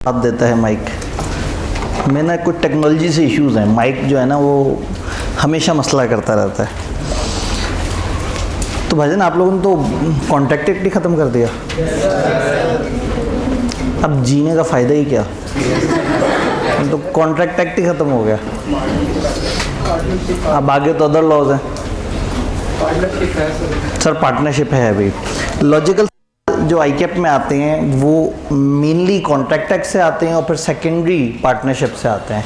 साथ देता है माइक में ना, कुछ टेक्नोलॉजी से इश्यूज हैं। माइक जो है ना वो हमेशा मसला करता रहता है। तो भाईजान आप लोगों ने तो कॉन्ट्रैक्ट ही ख़त्म कर दिया, अब जीने का फ़ायदा ही क्या? तो कॉन्ट्रैक्ट एक्ट ही ख़त्म हो गया, अब आगे तो अदर लॉज हैं। सर पार्टनरशिप है अभी। लॉजिकल जो आईकैप में आते हैं वो मेनली कॉन्ट्रैक्ट एक्ट से आते हैं और फिर सेकेंडरी पार्टनरशिप से आते हैं।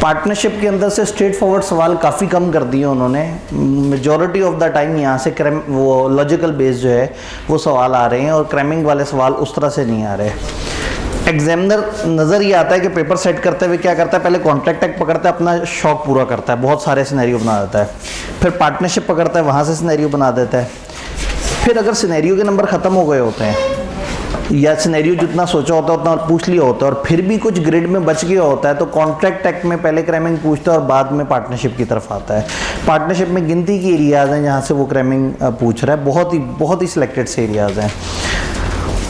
पार्टनरशिप के अंदर से स्ट्रेट फॉरवर्ड सवाल काफ़ी कम कर दिए उन्होंने। मेजॉरिटी ऑफ द टाइम यहाँ से वो लॉजिकल बेस जो है वो सवाल आ रहे हैं और क्रैमिंग वाले सवाल उस तरह से नहीं आ रहे। एग्जामिनर नज़र ये आता है कि पेपर सेट करते हुए क्या करता है, पहले कॉन्ट्रैक्ट एक्ट पकड़ता है, अपना शौक पूरा करता है, बहुत सारे सिनेरियो बना देता है, फिर पार्टनरशिप पकड़ता है, वहाँ से सिनेरियो बना देता है। फिर अगर सिनेरियो के नंबर ख़त्म हो गए होते हैं या सिनेरियो जितना सोचा होता है उतना पूछ लिया होता है और फिर भी कुछ ग्रिड में बच गया होता है, तो कॉन्ट्रैक्ट एक्ट में पहले क्रैमिंग पूछता है और बाद में पार्टनरशिप की तरफ आता है। पार्टनरशिप में गिनती की एरियाज़ हैं जहाँ से वो क्रैमिंग पूछ रहा है, बहुत ही सिलेक्टेड से एरियाज़ हैं।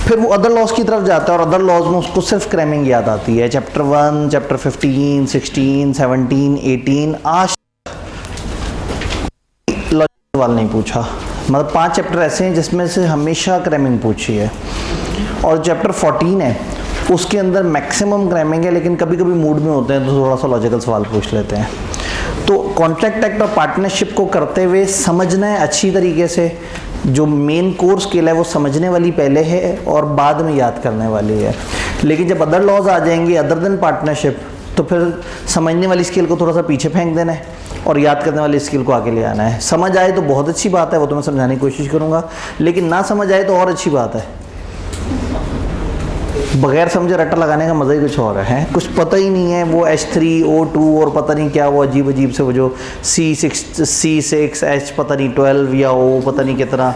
फिर वो अदर लॉज की तरफ जाता है और अदर लॉज में उसको सिर्फ क्रैमिंग याद आती है। चैप्टर 1, चैप्टर 15, 16, 17, 18 आज लॉज सवाल नहीं पूछा। मतलब 5 चैप्टर ऐसे हैं जिसमें से हमेशा क्रैमिंग पूछी है। और चैप्टर 14 है उसके अंदर मैक्सिमम क्रैमिंग है, लेकिन कभी कभी मूड में होते हैं तो थोड़ा सा लॉजिकल सवाल पूछ लेते हैं। तो कॉन्ट्रैक्ट एक्ट और पार्टनरशिप को करते हुए समझना है अच्छी तरीके से। जो मेन कोर स्किल है वो समझने वाली पहले है और बाद में याद करने वाली है। लेकिन जब अदर लॉज आ जाएंगे अदर देन पार्टनरशिप, तो फिर समझने वाली स्किल को थोड़ा सा पीछे फेंक देना है और याद करने वाली स्किल को आगे ले आना है। समझ आए तो बहुत अच्छी बात है, वो तो मैं समझाने की कोशिश करूँगा, लेकिन ना समझ आए तो और अच्छी बात है। बगैर समझे रट्टा लगाने का मज़ा ही कुछ और है। कुछ पता ही नहीं है, वो H3 O2 और पता नहीं क्या, वो अजीब अजीब से वो जो C6 H पता नहीं 12 या O पता नहीं कितना,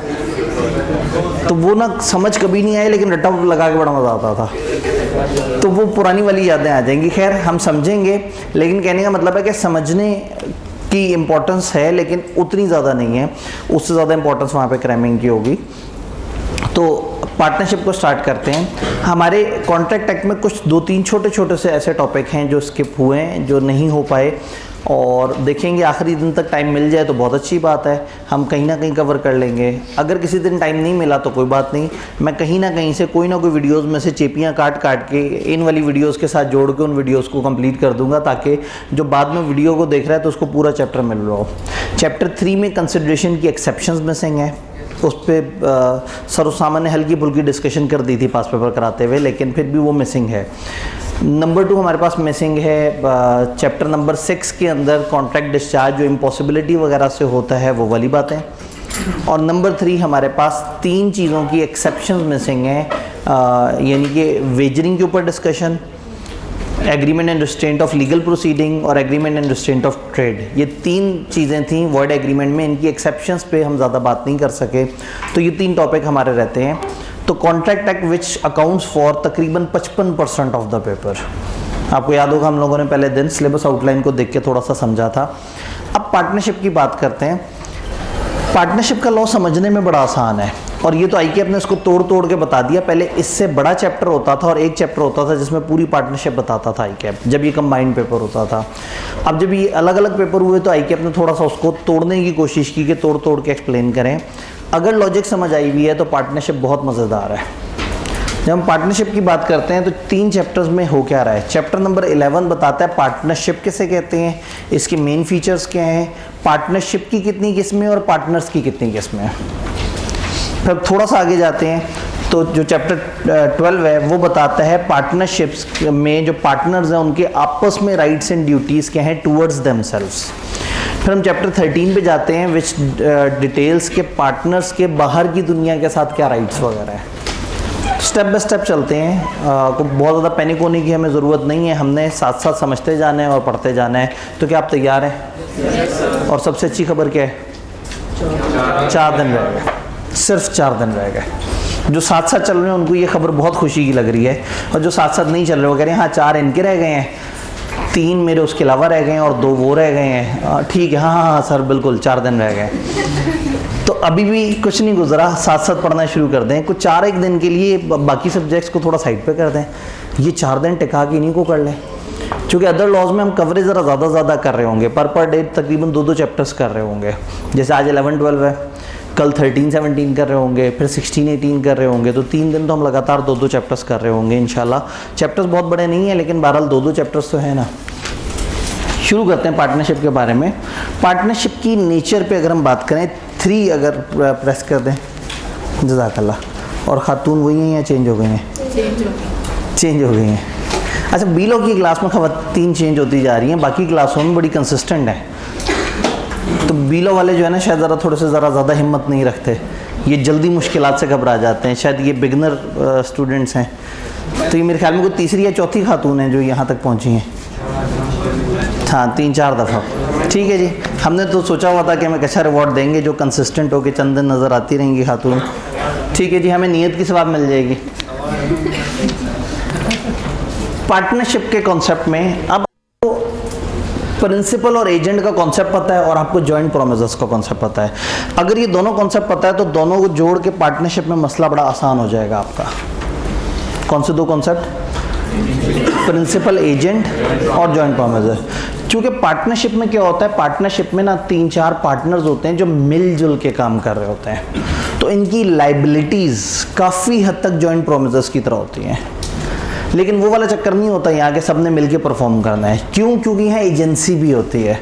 तो वो ना समझ कभी नहीं आई, लेकिन रट्टा लगा के बड़ा मज़ा आता था। तो वो पुरानी वाली यादें आ जाएंगी। खैर हम समझेंगे, लेकिन कहने का मतलब है कि समझने की इम्पोर्टेंस है लेकिन उतनी ज़्यादा नहीं है, उससे ज़्यादा इम्पोर्टेंस वहाँ पे क्रैमिंग की होगी। तो पार्टनरशिप को स्टार्ट करते हैं। हमारे कॉन्ट्रैक्ट एक्ट में कुछ 2-3 छोटे से ऐसे टॉपिक हैं जो स्किप हुए हैं, जो नहीं हो पाए, और देखेंगे आखिरी दिन तक टाइम मिल जाए तो बहुत अच्छी बात है, हम कहीं ना कहीं कवर कर लेंगे। अगर किसी दिन टाइम नहीं मिला तो कोई बात नहीं, मैं कहीं ना कहीं से कोई ना कोई वीडियोस में से चेपियाँ काट के इन वाली वीडियोस के साथ जोड़ के उन वीडियोस को कंप्लीट कर दूंगा, ताकि जो बाद में वीडियो को देख रहा है तो उसको पूरा चैप्टर मिल रहा हो। चैप्टर 3 में कंसिडरेशन की एक्सेप्शंस मिसिंग है, उस पर सर उसामा ने हल्की फुल्की डिस्कशन कर दी थी पास पेपर कराते हुए, लेकिन फिर भी वो मिसिंग है। नंबर 2 हमारे पास मिसिंग है चैप्टर नंबर 6 के अंदर कॉन्ट्रैक्ट डिस्चार्ज जो इम्पॉसिबिलिटी वगैरह से होता है वो वाली बातें। और नंबर 3 हमारे पास 3 चीज़ों की एक्सेप्शंस मिसिंग हैं, यानी कि वेजरिंग के ऊपर discussion, agreement and restraint of legal proceeding और agreement and restraint of trade. ये 3 चीज़ें थीं वर्ड एग्रीमेंट में, इनकी एक्सेप्शंस पे हम ज़्यादा बात नहीं कर सके, तो ये 3 टॉपिक हमारे रहते हैं। तो contract act which accounts for तकरीबन 55% ऑफ द पेपर। आपको याद होगा हम लोगों ने पहले दिन सिलेबस आउटलाइन को देख के थोड़ा सा समझा था। अब पार्टनरशिप की बात करते हैं। पार्टनरशिप का लॉ समझने में बड़ा आसान है और ये तो आईकैप ने इसको तोड़ के बता दिया। पहले इससे बड़ा चैप्टर होता था और एक चैप्टर होता था जिसमें पूरी पार्टनरशिप बताता था आईकैप, जब ये कंबाइंड पेपर होता था। अब जब ये अलग अलग पेपर हुए तो आईकैप ने थोड़ा सा उसको तोड़ने की कोशिश की कि तोड़ के एक्सप्लेन करें। अगर लॉजिक समझ आई हुई है तो पार्टनरशिप बहुत मज़ेदार है। जब हम पार्टनरशिप की बात करते हैं तो 3 चैप्टर्स में हो क्या रहा है। चैप्टर नंबर 11 बताता है पार्टनरशिप किसे कहते हैं, इसके मेन फीचर्स क्या हैं, पार्टनरशिप की कितनी किस्में और पार्टनर्स की कितनी किस्में हैं। फिर थोड़ा सा आगे जाते हैं तो जो चैप्टर 12 है वो बताता है पार्टनरशिप्स में जो पार्टनर्स हैं उनके आपस में राइट्स एंड ड्यूटीज़ क्या हैं टूवर्ड्स देमसेल्व्स। फिर हम चैप्टर 13 पे जाते हैं विच डिटेल्स के पार्टनर्स के बाहर की दुनिया के साथ क्या राइट्स वगैरह है। स्टेप बाय स्टेप चलते हैं, को बहुत ज़्यादा पैनिक होने की हमें ज़रूरत नहीं है, हमने साथ साथ समझते जाना है और पढ़ते जाना है। तो क्या आप तैयार हैं? और सबसे अच्छी खबर क्या है, 4 दिन रह गए, सिर्फ 4 दिन रह गए। जो साथ साथ चल रहे हैं उनको ये खबर बहुत खुशी की लग रही है, और जो साथ साथ नहीं चल रहे वो कह रहे हैं हाँ 4 इनके रह गए हैं, 3 मेरे उसके अलावा रह गए हैं और 2 वो रह गए हैं। ठीक है, हाँ सर बिल्कुल 4 दिन रह गए। तो अभी भी कुछ नहीं गुजरा, साथ साथ पढ़ना शुरू कर दें, कुछ 4-1 दिन के लिए बाकी सब्जेक्ट्स को थोड़ा साइड पे कर दें, ये 4 दिन टिका के इन्हीं को कर लें। क्योंकि अदर लॉज में हम कवरेज ज़रा ज़्यादा कर रहे होंगे, पर डे तकरीबन 2-2 चैप्टर्स कर रहे होंगे। जैसे आज 11-12 है, कल 13-17 कर रहे होंगे, फिर 16-18 कर रहे होंगे, तो 3 दिन तो हम लगातार 2-2 चैप्टर्स कर रहे होंगे इंशाल्लाह। चैप्टर्स बहुत बड़े नहीं हैं, लेकिन बहरहाल 2-2 चैप्टर्स तो है ना। शुरू करते हैं पार्टनरशिप के बारे में। पार्टनरशिप की नेचर पे अगर हम बात करें, 3 अगर प्रेस कर दें, जज़ाकल्लाह। और ख़ातून वही हैं या चेंज हो गई हैं? चेंज हो गई हैं। अच्छा, बीलो की क्लास में ख़वातीन चेंज होती जा रही हैं, बाकी क्लासों में बड़ी कंसिस्टेंट है। तो बीलो वाले जो है ना, शायद थोड़े से ज़्यादा हिम्मत नहीं रखते, ये जल्दी मुश्किलात से घबरा जाते हैं। शायद ये बिगनर स्टूडेंट्स हैं। तो ये मेरे ख्याल में कोई तीसरी या चौथी खातून है जो यहाँ तक पहुँची हैं। हाँ, 3-4 दफ़ा। ठीक है जी, हमने तो सोचा हुआ था कि हमें अच्छा रिवॉर्ड देंगे जो कंसिस्टेंट हो के चंद दिन नज़र आती रहेंगी खातून। ठीक है जी, हमें नीयत की सवाब मिल जाएगी। पार्टनरशिप के कॉन्सेप्ट में अब प्रिंसिपल और एजेंट का कॉन्सेप्ट पता है और आपको जॉइंट प्रोमिसेस का कॉन्सेप्ट पता है। अगर ये दोनों कॉन्सेप्ट पता है तो दोनों को जोड़ के पार्टनरशिप में मसला बड़ा आसान हो जाएगा आपका। कौन से 2 कॉन्सेप्ट? प्रिंसिपल एजेंट और जॉइंट प्रोमिसेस। क्योंकि पार्टनरशिप में क्या होता है, पार्टनरशिप में ना 3-4 पार्टनर्स होते हैं जो मिलजुल के काम कर रहे होते हैं, तो इनकी लाइबिलिटीज़ काफ़ी हद तक जॉइंट प्रोमिसेस की तरह होती हैं। लेकिन वो वाला चक्कर नहीं होता यहाँ के सब ने मिल के परफॉर्म करना है। क्यों? क्योंकि यहाँ एजेंसी भी होती है।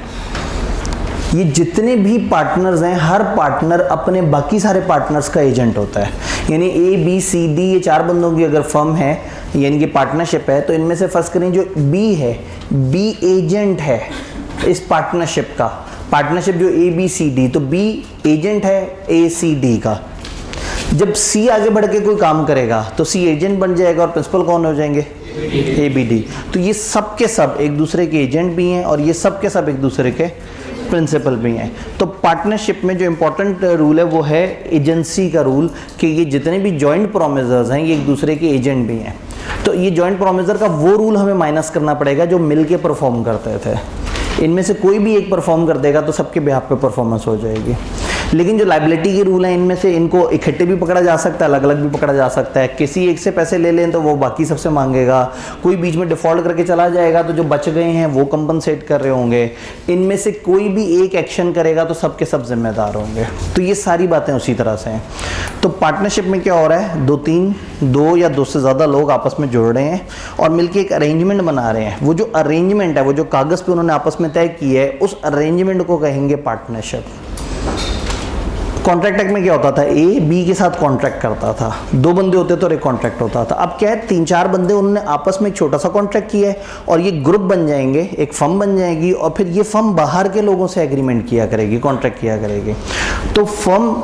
ये जितने भी पार्टनर्स हैं, हर पार्टनर अपने बाकी सारे पार्टनर्स का एजेंट होता है। यानी A, B, C, D ये 4 बंदों की अगर फर्म है, यानी कि पार्टनरशिप है, तो इनमें से फर्ज करें जो B है, B एजेंट है इस पार्टनरशिप का। पार्टनरशिप जो A, B, C, D, तो B एजेंट है A, C, D का। जब C आगे बढ़ के कोई काम करेगा तो C एजेंट बन जाएगा और प्रिंसिपल कौन हो जाएंगे? A, B, D। तो ये सब के सब एक दूसरे के एजेंट भी हैं और ये सब के सब एक दूसरे के प्रिंसिपल भी हैं। तो पार्टनरशिप में जो इम्पोर्टेंट रूल है वो है एजेंसी का रूल, कि ये जितने भी जॉइंट प्रोमिसर्स हैं ये एक दूसरे के एजेंट भी हैं। तो ये जॉइंट प्रोमिसर का वो रूल हमें माइनस करना पड़ेगा जो मिल के परफॉर्म करते थे। इनमें से कोई भी एक परफॉर्म कर देगा तो सबके बिहाफ पे परफॉर्मेंस हो जाएगी। लेकिन जो लाइबिलिटी के रूल हैं इनमें से इनको इकट्ठे भी पकड़ा जा सकता है, अलग अलग भी पकड़ा जा सकता है। किसी एक से पैसे ले लें तो वो बाकी सबसे मांगेगा, कोई बीच में डिफ़ॉल्ट करके चला जाएगा तो जो बच गए हैं वो कंपनसेट कर रहे होंगे। इनमें से कोई भी एक एक्शन करेगा तो सबके सब जिम्मेदार होंगे। तो ये सारी बातें उसी तरह से हैं। तो पार्टनरशिप में क्या हो रहा है, 2 या 2 से ज़्यादा लोग आपस में जुड़ रहे हैं और मिलकर एक अरेंजमेंट बना रहे हैं। वो जो अरेंजमेंट है, वो जो कागज़ पे उन्होंने आपस में तय की है, उस अरेंजमेंट को कहेंगे पार्टनरशिप। कॉन्ट्रैक्ट एक्ट में क्या होता था, A B के साथ कॉन्ट्रैक्ट करता था, 2 बंदे होते तो एक कॉन्ट्रैक्ट होता था। अब क्या है, 3-4 बंदे उन्होंने आपस में एक छोटा सा कॉन्ट्रैक्ट किया है और ये ग्रुप बन जाएंगे, एक फर्म बन जाएगी और फिर ये फर्म बाहर के लोगों से एग्रीमेंट किया करेगी, कॉन्ट्रैक्ट किया करेगी। तो फर्म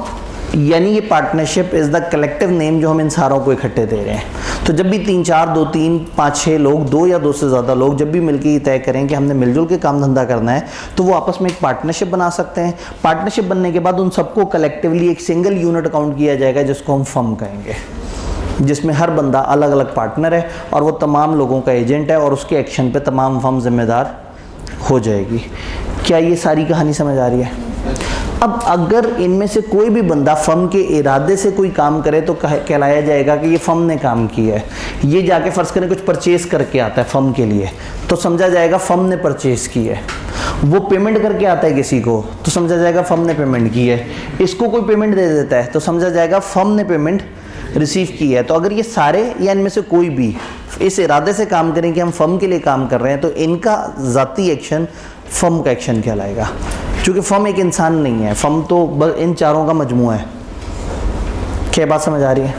यानी ये partnership is the collective name जो हम इन सारों को इकट्ठे दे रहे हैं। तो जब भी 3-4, 2-3, 5-6 लोग, 2 या 2 से ज़्यादा लोग जब भी मिलकर ये तय करें कि हमने मिलजुल के काम धंधा करना है तो वो आपस में एक पार्टनरशिप बना सकते हैं। पार्टनरशिप बनने के बाद उन सबको कलेक्टिवली एक सिंगल यूनिट अकाउंट किया जाएगा जिसको हम फर्म कहेंगे, जिसमें हर बंदा अलग अलग पार्टनर है और वो तमाम लोगों का एजेंट है और उसके एक्शन पे तमाम फर्म जिम्मेदार हो जाएगी। क्या ये सारी कहानी समझ आ रही है? अब अगर इनमें से कोई भी बंदा फर्म के इरादे से कोई काम करे तो कहलाया जाएगा कि ये फर्म ने काम किया है। ये जाके फ़र्ज़ करें कुछ परचेज़ करके आता है फर्म के लिए तो समझा जाएगा फर्म ने परचेज़ की है। वो पेमेंट करके आता है किसी को तो समझा जाएगा फर्म ने पेमेंट की है। इसको कोई पेमेंट दे देता है तो समझा जाएगा फर्म ने पेमेंट रिसीव की है। तो अगर ये सारे या इनमें से कोई भी इस इरादे से काम करें कि हम फर्म के लिए काम कर रहे हैं तो इनका ज़ाती एक्शन फर्म का एक्शन कहलाएगा। क्योंकि फर्म एक इंसान नहीं है, फर्म तो बस इन चारों का मजमूआ है। क्या बात समझ आ रही है?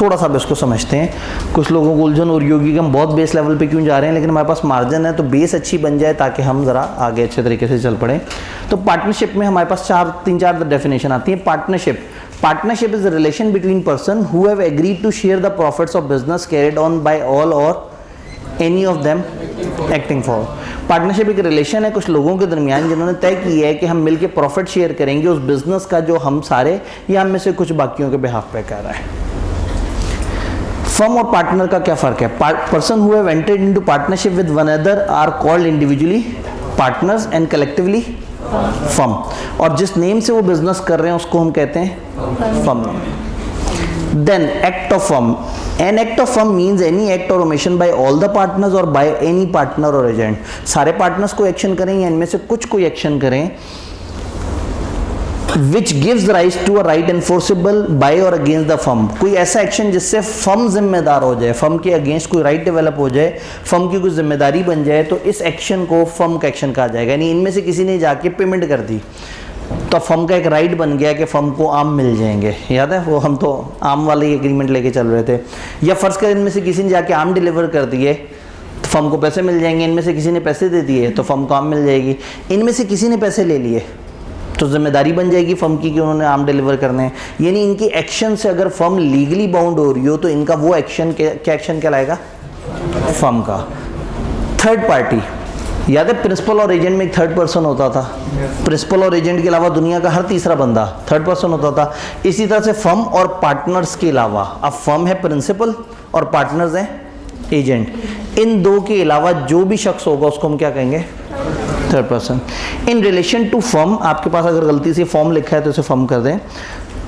थोड़ा सा अब इसको समझते हैं। कुछ लोगों को उलझन और योगी कि हम बहुत बेस लेवल पे क्यों जा रहे हैं, लेकिन हमारे पास मार्जिन है तो बेस अच्छी बन जाए ताकि हम ज़रा आगे अच्छे तरीके से चल पड़ें। तो पार्टनरशिप में हमारे पास 3-4 डेफिनेशन आती है। Partnership is a relation between person who have agreed to share the profits of business carried on by all or any of them acting for. Partnership एक रिलेशन है कुछ लोगों के दरमियान जिन्होंने तय किया है कि हम मिलकर प्रॉफिट शेयर करेंगे उस बिजनेस का जो हम सारे या हम में से कुछ बाकियों के बिहाफ पे कर रहे हैं। फर्म और पार्टनर का क्या फ़र्क है? Person who have entered into partnership with one other are called individually partners and collectively firm, और जिस नेम से वो बिजनेस कर रहे हैं उसको हम कहते हैं firm name. Then act of firm, an act of firm means any act or omission by all the partners or by any partner or agent. सारे पार्टनर्स को एक्शन करें या इनमें से कुछ कोई एक्शन करें which gives rise to a right enforceable by or against the firm। कोई ऐसा एक्शन जिससे फर्म जिम्मेदार हो जाए, फर्म के अगेंस्ट कोई राइट डेवलप हो जाए, फर्म की कोई जिम्मेदारी बन जाए, तो इस एक्शन को फर्म का एक्शन कहा जाएगा। यानी इनमें से किसी ने जाके पेमेंट कर दी तो फर्म का एक राइट बन गया कि फर्म को आम मिल जाएंगे। याद है वो, हम तो आम वाले एग्रीमेंट लेके चल रहे थे। या फर्ज कर इनमें से किसी ने जाके आम डिलीवर कर दिए तो फर्म को पैसे मिल जाएंगे। इनमें से किसी ने पैसे दे दिए तो फर्म को आम मिल जाएगी। इनमें से किसी ने पैसे ले लिए तो जिम्मेदारी बन जाएगी फर्म की कि उन्होंने आम डिलीवर करने हैं। यानी इनकी एक्शन से अगर फर्म लीगली बाउंड हो रही हो तो इनका वो एक्शन क्या एक्शन कहलाएगा? फर्म का। थर्ड पार्टी, याद है प्रिंसिपल और एजेंट में एक थर्ड पर्सन होता था। प्रिंसिपल और एजेंट के अलावा दुनिया का हर तीसरा बंदा थर्ड पर्सन होता था। इसी तरह से फर्म और पार्टनर्स के अलावा, अब फर्म है प्रिंसिपल और पार्टनर्स हैं एजेंट, इन दो के अलावा जो भी शख्स होगा उसको हम क्या कहेंगे? Third person. In relation to firm, आपके पास अगर गलती से फर्म लिखा है तो इसे फर्म कर दें।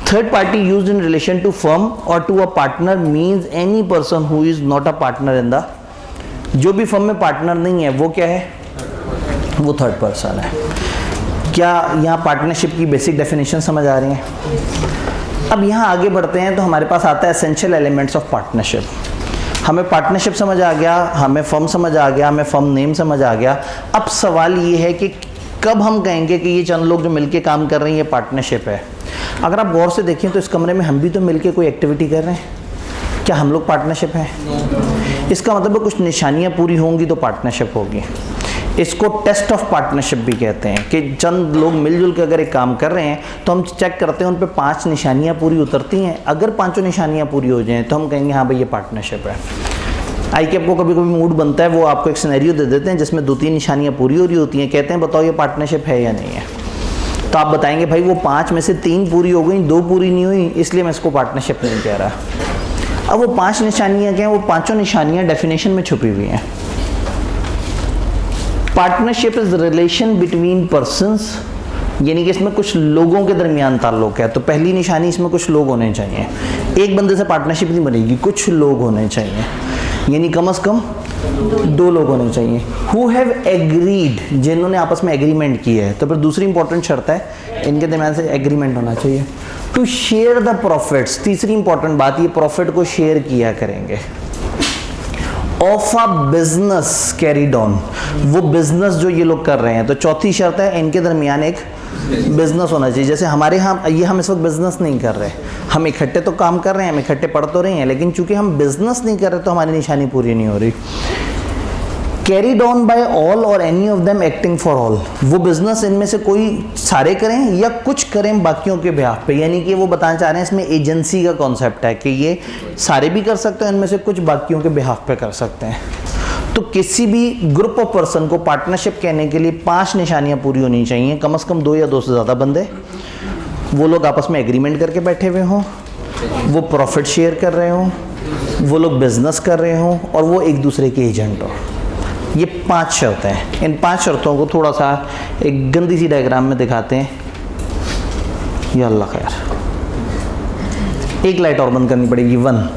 Third party used in relation to firm or to a partner means any person who is not a partner in the, जो भी फर्म में पार्टनर नहीं है वो क्या है? वो थर्ड पर्सन है। क्या यहाँ पार्टनरशिप की बेसिक डेफिनेशन समझ आ रही है? अब यहाँ आगे बढ़ते हैं तो हमारे पास आता है एसेंशियल एलिमेंट्स ऑफ पार्टनरशिप। हमें पार्टनरशिप समझ आ गया, हमें फर्म समझ आ गया, हमें फर्म नेम समझ आ गया। अब सवाल ये है कि कब हम कहेंगे कि ये चंद लोग जो मिलके काम कर रहे हैं ये पार्टनरशिप है? अगर आप गौर से देखें तो इस कमरे में हम भी तो मिलके कोई एक्टिविटी कर रहे हैं। क्या हम लोग पार्टनरशिप हैं? इसका मतलब कुछ निशानियाँ पूरी होंगी तो पार्टनरशिप होगी। इसको टेस्ट ऑफ पार्टनरशिप भी कहते हैं कि चंद लोग मिलजुल के अगर एक काम कर रहे हैं तो हम चेक करते हैं उन पे 5 निशानियां पूरी उतरती हैं। अगर 5 निशानियां पूरी हो जाएं तो हम कहेंगे हाँ भाई ये पार्टनरशिप है। आईकेप को कभी कभी मूड बनता है, वो आपको एक सिनेरियो दे देते हैं जिसमें 2-3 निशानियां पूरी हो रही होती हैं, कहते हैं बताओ ये पार्टनरशिप है या नहीं है। तो आप बताएंगे भाई वो 5 में से 3 पूरी हो गई, 2 पूरी नहीं हुई, इसलिए मैं इसको पार्टनरशिप नहीं कह रहा। अब वो 5 निशानियाँ क्या हैं? वो 5 निशानियाँ डेफिनेशन में छुपी हुई हैं। Partnership is relation between persons, यानी कि इसमें कुछ लोगों के दरमियान ताल्लुक है। तो पहली निशानी इसमें कुछ लोग होने चाहिए। एक बंदे से पार्टनरशिप नहीं बनेगी, कुछ लोग होने चाहिए, यानी कम से कम 2 लोग होने चाहिए। हु हैव एग्रीड, जिन्होंने आपस में एग्रीमेंट किया है। तो फिर दूसरी इंपॉर्टेंट शर्त है इनके दरमियान से एग्रीमेंट होना चाहिए। टू शेयर द प्रॉफिट्स, तीसरी इंपॉर्टेंट बात, ये प्रॉफिट को शेयर किया करेंगे। Of a business carried on, वो बिजनेस जो ये लोग कर रहे हैं। तो चौथी शर्त है इनके दरमियान एक बिजनेस होना चाहिए। जैसे हमारे यहाँ ये हम इस वक्त बिजनेस नहीं कर रहे, हम इकट्ठे तो काम कर रहे हैं, हम इकट्ठे पढ़ तो रहे हैं, लेकिन चूंकि हम बिजनेस नहीं कर रहे तो हमारी निशानी पूरी नहीं हो रही। Carried on by all or any of them acting for all, वो बिजनेस इनमें से कोई सारे करें या कुछ करें बाकियों के बिहाफ पे। यानी कि वो बताना चाह रहे हैं इसमें एजेंसी का कॉन्सेप्ट है कि ये सारे भी कर सकते हैं, इनमें से कुछ बाकियों के बिहाफ पे कर सकते हैं। तो किसी भी ग्रुप ऑफ पर्सन को पार्टनरशिप कहने के लिए 5 निशानियां पूरी होनी चाहिए। कम से कम 2 या 2 से ज़्यादा बंदे, वो लोग आपस में एग्रीमेंट करके बैठे हुए हों, वो प्रॉफिट शेयर कर रहे हों, वो लोग बिजनेस कर रहे हों और वो एक दूसरे के एजेंट हो। ये 5 शर्तें हैं। इन 5 शर्तों को थोड़ा सा एक गंदी सी डायग्राम में दिखाते हैं। या अल्लाह खैर, एक लाइट और बंद करनी पड़ेगी। 1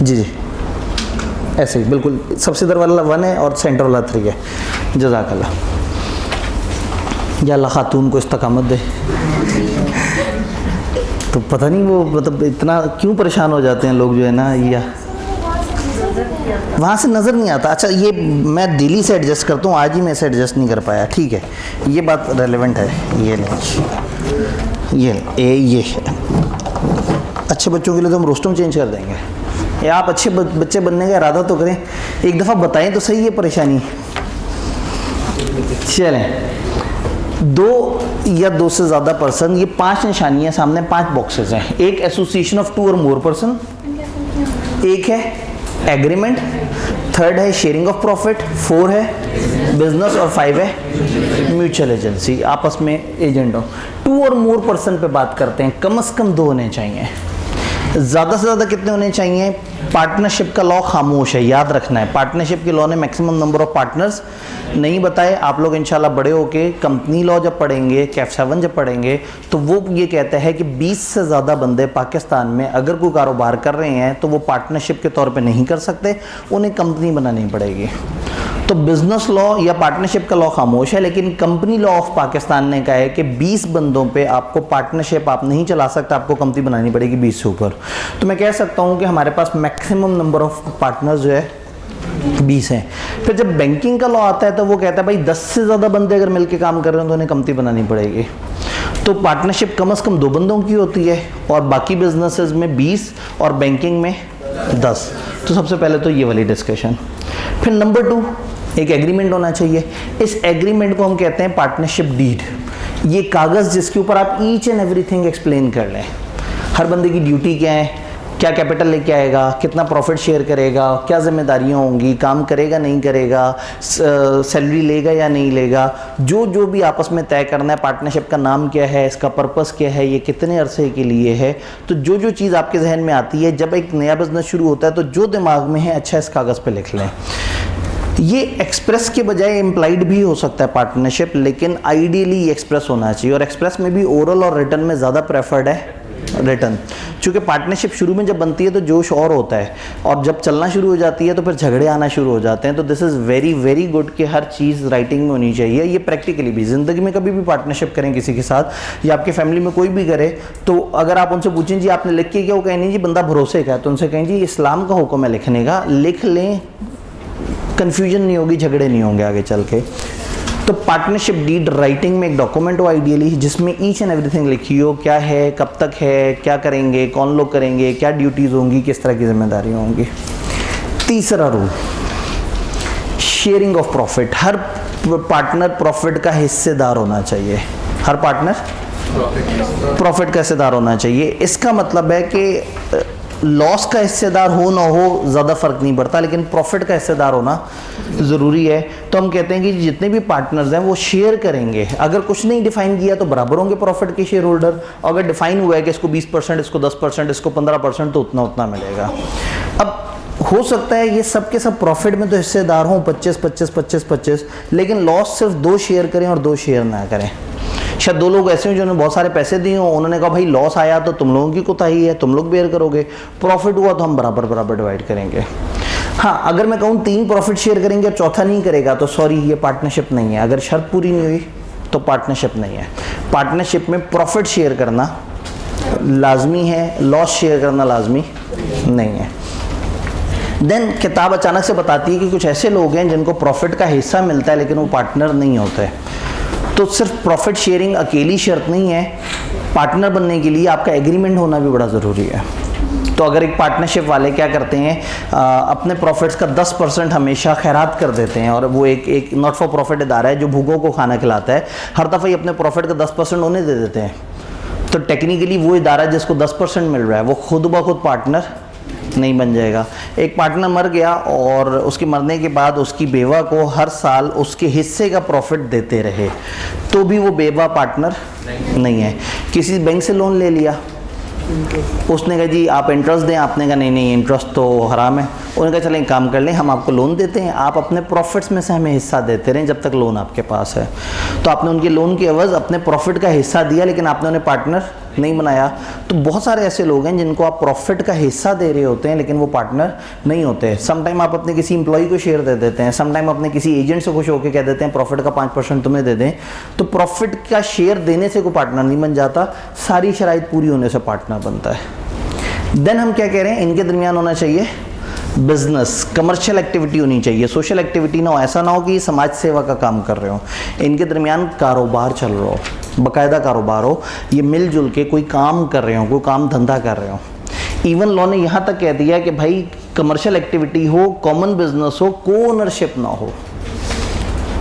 जी ऐसे ही बिल्कुल, सबसे इधर वाला 1 है और सेंटर वाला 3 है। जज़ाकल्लाह। या अल्लाह खातून को इस्तकामत दे। तो पता नहीं वो मतलब इतना क्यों परेशान हो जाते हैं लोग जो है ना, या वहाँ से नज़र नहीं आता। अच्छा ये मैं दिल्ली से एडजस्ट करता हूँ, आज ही मैं इसे एडजस्ट नहीं कर पाया। ठीक है, ये बात रेलेवेंट है। ये अच्छे बच्चों के लिए तो हम रोस्टम चेंज कर देंगे। या आप अच्छे बच्चे बनने का इरादा तो करें, एक दफ़ा बताएं तो सही है परेशानी। चलें, 2 या 2 से ज़्यादा पर्सन, ये 5 निशानियाँ सामने 5 बॉक्सेस हैं। एक एसोसिएशन ऑफ 2 और मोर पर्सन, एक है एग्रीमेंट, 3rd है शेयरिंग ऑफ प्रॉफिट, 4 है बिजनेस और 5 है म्यूचुअल एजेंसी, आपस में एजेंट हो। 2 और मोर पर्सन पे बात करते हैं, कम से कम 2 होने चाहिए। ज़्यादा से ज़्यादा कितने होने चाहिए? पार्टनरशिप का लॉ खामोश है, याद रखना है। पार्टनरशिप के लॉ ने मैक्सिमम नंबर ऑफ पार्टनर्स नहीं बताए। आप लोग इंशाल्लाह बड़े होके कंपनी लॉ जब पढ़ेंगे, कैफ 7 जब पढ़ेंगे, तो वो ये कहता है कि 20 से ज़्यादा बंदे पाकिस्तान में अगर कोई कारोबार कर रहे हैं तो वो पार्टनरशिप के तौर पे नहीं कर सकते, उन्हें कंपनी बनानी पड़ेगी। तो बिजनेस लॉ या पार्टनरशिप का लॉ खामोश है, लेकिन कंपनी लॉ ऑफ पाकिस्तान ने कहा है कि 20 बंदों पे आपको पार्टनरशिप आप नहीं चला सकते, आपको कंपनी बनानी पड़ेगी 20 से ऊपर। तो मैं कह सकता हूँ कि हमारे पास मैक्सिमम नंबर ऑफ पार्टनर्स जो है 20 हैं। फिर जब बैंकिंग का लॉ आता है तो वो कहता है भाई 10 से ज़्यादा बंदे अगर मिलकर काम कर रहे हैं तो उन्हें कंपनी बनानी पड़ेगी। तो पार्टनरशिप कम से कम 2 बंदों की होती है और बाकी बिजनेसेस में 20 और बैंकिंग में 10। तो सबसे पहले तो ये वाली डिस्कशन। फिर नंबर 2, एक एग्रीमेंट होना चाहिए। इस एग्रीमेंट को हम कहते हैं पार्टनरशिप डीड। ये कागज़ जिसके ऊपर आप ईच एंड एवरीथिंग एक्सप्लेन कर लें, हर बंदे की ड्यूटी क्या है, क्या कैपिटल लेके आएगा, कितना प्रॉफिट शेयर करेगा, क्या जिम्मेदारियां होंगी, काम करेगा नहीं करेगा, सैलरी लेगा या नहीं लेगा, जो भी आपस में तय करना है। पार्टनरशिप का नाम क्या है, इसका पर्पस क्या है, ये कितने अरसे के लिए है। तो जो चीज़ आपके जहन में आती है जब एक नया बिजनेस शुरू होता है, तो जो दिमाग में है अच्छा इस कागज़ पे लिख लें। ये एक्सप्रेस के बजाय इम्प्लाइड भी हो सकता है पार्टनरशिप, लेकिन आइडियली एक्सप्रेस होना चाहिए। और एक्सप्रेस में भी ओरल और रिटन में ज़्यादा प्रेफर्ड है रिटन, क्योंकि पार्टनरशिप शुरू में जब बनती है तो जोश और होता है, और जब चलना शुरू हो जाती है तो फिर झगड़े आना शुरू हो जाते हैं। तो this is very very good कि हर चीज़ राइटिंग में होनी चाहिए। ये प्रैक्टिकली भी ज़िंदगी में कभी भी पार्टनरशिप करें किसी के साथ या आपके फैमिली में कोई भी करे, तो अगर आप उनसे पूछें जी आपने लिख के क्या, वो कहें नहीं जी बंदा भरोसे का है, तो उनसे कहें जी इस्लाम का हुक्म है लिखने का, लिख लें, कन्फ्यूजन नहीं होगी, झगड़े नहीं होंगे आगे चल के। तो पार्टनरशिप डीड राइटिंग में एक डॉक्यूमेंट हो आइडियली, जिसमें ईच एंड एवरीथिंग लिखी हो, क्या है, कब तक है, क्या करेंगे, कौन लोग करेंगे, क्या ड्यूटीज़ होंगी, किस तरह की जिम्मेदारी होंगी। तीसरा rule, sharing of profit. Her partner profit का हिस्सेदार होना चाहिए। हर पार्टनर प्रॉफिट का हिस्सेदार होना चाहिए। इसका मतलब है कि लॉस का हिस्सेदार हो ना हो ज़्यादा फ़र्क नहीं पड़ता, लेकिन प्रॉफिट का हिस्सेदार होना ज़रूरी है। तो हम कहते हैं कि जितने भी पार्टनर्स हैं वो शेयर करेंगे। अगर कुछ नहीं डिफाइन किया तो बराबर होंगे प्रॉफिट के शेयर होल्डर। अगर डिफाइन हुआ है कि इसको 20%, इसको 10%, इसको 15%, तो उतना मिलेगा। अब हो सकता है ये सब के सब प्रॉफिट में तो हिस्सेदार हों 25-25-25-25, लेकिन लॉस सिर्फ 2 शेयर करें और 2 शेयर ना करें। शायद 2 लोग ऐसे हैं जिन्होंने बहुत सारे पैसे दिए हों, उन्होंने कहा भाई लॉस आया तो तुम लोगों की कोताही है, तुम लोग बेयर करोगे, प्रॉफिट हुआ तो हम बराबर डिवाइड करेंगे। हाँ, अगर मैं कहूँ 3 प्रॉफिट शेयर करेंगे और चौथा नहीं करेगा तो सॉरी, ये पार्टनरशिप नहीं है। अगर शर्त पूरी नहीं हुई तो पार्टनरशिप नहीं है। पार्टनरशिप में प्रॉफिट शेयर करना लाजमी है, लॉस शेयर करना लाजमी नहीं है। देन किताब अचानक से बताती है कि कुछ ऐसे लोग हैं जिनको प्रॉफिट का हिस्सा मिलता है लेकिन वो पार्टनर नहीं होते। तो सिर्फ प्रॉफिट शेयरिंग अकेली शर्त नहीं है, पार्टनर बनने के लिए आपका एग्रीमेंट होना भी बड़ा ज़रूरी है। तो अगर एक पार्टनरशिप वाले क्या करते हैं, अपने प्रॉफिट्स का 10% हमेशा खैरात कर देते हैं, और वो एक नॉट फॉर प्रॉफिट इदारा है जो भूखों को खाना खिलाता है, हर दफ़ा ही अपने प्रॉफिट का 10% उन्हें दे देते हैं। तो टेक्निकली वो इदारा जिसको 10% मिल रहा है वो खुद ब खुद पार्टनर नहीं बन जाएगा। एक पार्टनर मर गया और उसके मरने के बाद उसकी बेवा को हर साल उसके हिस्से का प्रॉफिट देते रहे, तो भी वो बेवा पार्टनर नहीं है। किसी बैंक से लोन ले लिया, उसने कहा जी आप इंटरेस्ट दें, आपने कहा नहीं इंटरेस्ट तो हराम है। उन्होंने कहा चलें काम कर लें, हम आपको लोन देते हैं, आप अपने प्रॉफिट्स में से हमें हिस्सा देते रहें जब तक लोन आपके पास है। तो आपने उनके लोन की एवज़ अपने प्रॉफिट का हिस्सा दिया, लेकिन आपने उन्हें पार्टनर नहीं बनाया। तो बहुत सारे ऐसे लोग हैं जिनको आप प्रॉफिट का हिस्सा दे रहे होते हैं लेकिन वो पार्टनर नहीं होते। समटाइम आप अपने किसी एम्प्लॉय को शेयर दे देते हैं, समटाइम अपने किसी एजेंट से खुश होकर कह देते हैं प्रॉफिट का 5% तुम्हें दे दें। तो प्रॉफिट का शेयर देने से कोई पार्टनर नहीं बन जाता, सारी शराइत पूरी होने से पार्टनर बनता है। देन हम क्या कह रहे हैं, इनके दरमियान होना चाहिए बिजनेस, कमर्शियल एक्टिविटी होनी चाहिए, सोशल एक्टिविटी ना हो। ऐसा ना हो कि ये समाज सेवा का काम कर रहे हो, इनके दरमियान कारोबार चल रहा हो, बाकायदा कारोबार हो, ये मिलजुल के कोई काम कर रहे हो, कोई काम धंधा कर रहे हो। इवन लॉ ने यहाँ तक कह दिया कि भाई कमर्शियल एक्टिविटी हो, कॉमन बिजनेस हो, को ओनरशिप ना हो।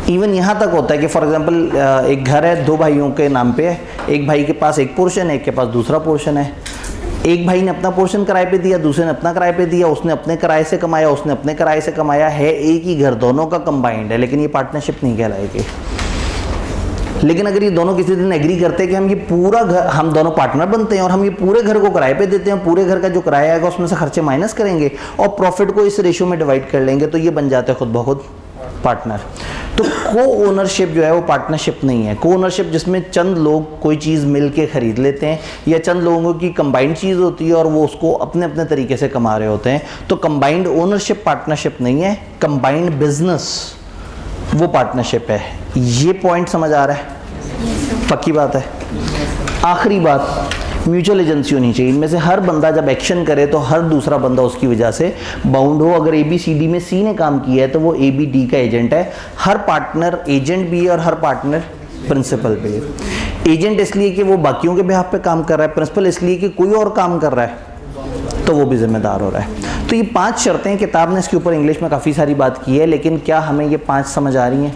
इवन यहाँ तक होता है कि फॉर एग्जांपल एक घर है, 2 भाइयों के नाम पे है, एक भाई के पास एक पोर्शन है, एक के पास दूसरा पोर्शन है। एक भाई ने अपना पोर्शन किराए पे दिया, दूसरे ने अपना किराए पे दिया, उसने अपने किराए से कमाया, उसने अपने किराए से कमाया, है एक ही घर, दोनों का कंबाइंड है, लेकिन ये पार्टनरशिप नहीं कहलाएगी। लेकिन अगर ये दोनों किसी दिन एग्री करते हैं कि हम ये पूरा घर, हम दोनों पार्टनर बनते हैं और हम ये पूरे घर को किराए पे देते हैं, पूरे घर का जो किराया आएगा उसमें से खर्चे माइनस करेंगे और प्रॉफिट को इस रेशियो में डिवाइड कर लेंगे, तो ये बन जाते हैं खुद ब खुद पार्टनर। तो को ओनरशिप जो है वो पार्टनरशिप नहीं है। को ओनरशिप जिसमें चंद लोग कोई चीज़ मिल के खरीद लेते हैं या चंद लोगों की कंबाइंड चीज़ होती है और वो उसको अपने अपने तरीके से कमा रहे होते हैं, तो कंबाइंड ओनरशिप पार्टनरशिप नहीं है, कंबाइंड बिजनेस वो पार्टनरशिप है। ये पॉइंट समझ आ रहा है? पक्की बात है। आखिरी बात, म्यूचुअल एजेंसी होनी चाहिए। इनमें से हर बंदा जब एक्शन करे तो हर दूसरा बंदा उसकी वजह से बाउंड हो। अगर ABCD में C ने काम किया है तो वो ABD का एजेंट है। हर पार्टनर एजेंट भी है और हर पार्टनर प्रिंसिपल भी है। एजेंट इसलिए कि वो बाकियों के बिहाफ पे काम कर रहा है, प्रिंसिपल इसलिए कि कोई और काम कर रहा है तो वो भी जिम्मेदार हो रहा है। तो ये 5 शर्तें, किताब ने इसके ऊपर इंग्लिश में काफ़ी सारी बात की है, लेकिन क्या हमें ये 5 समझ आ रही हैं?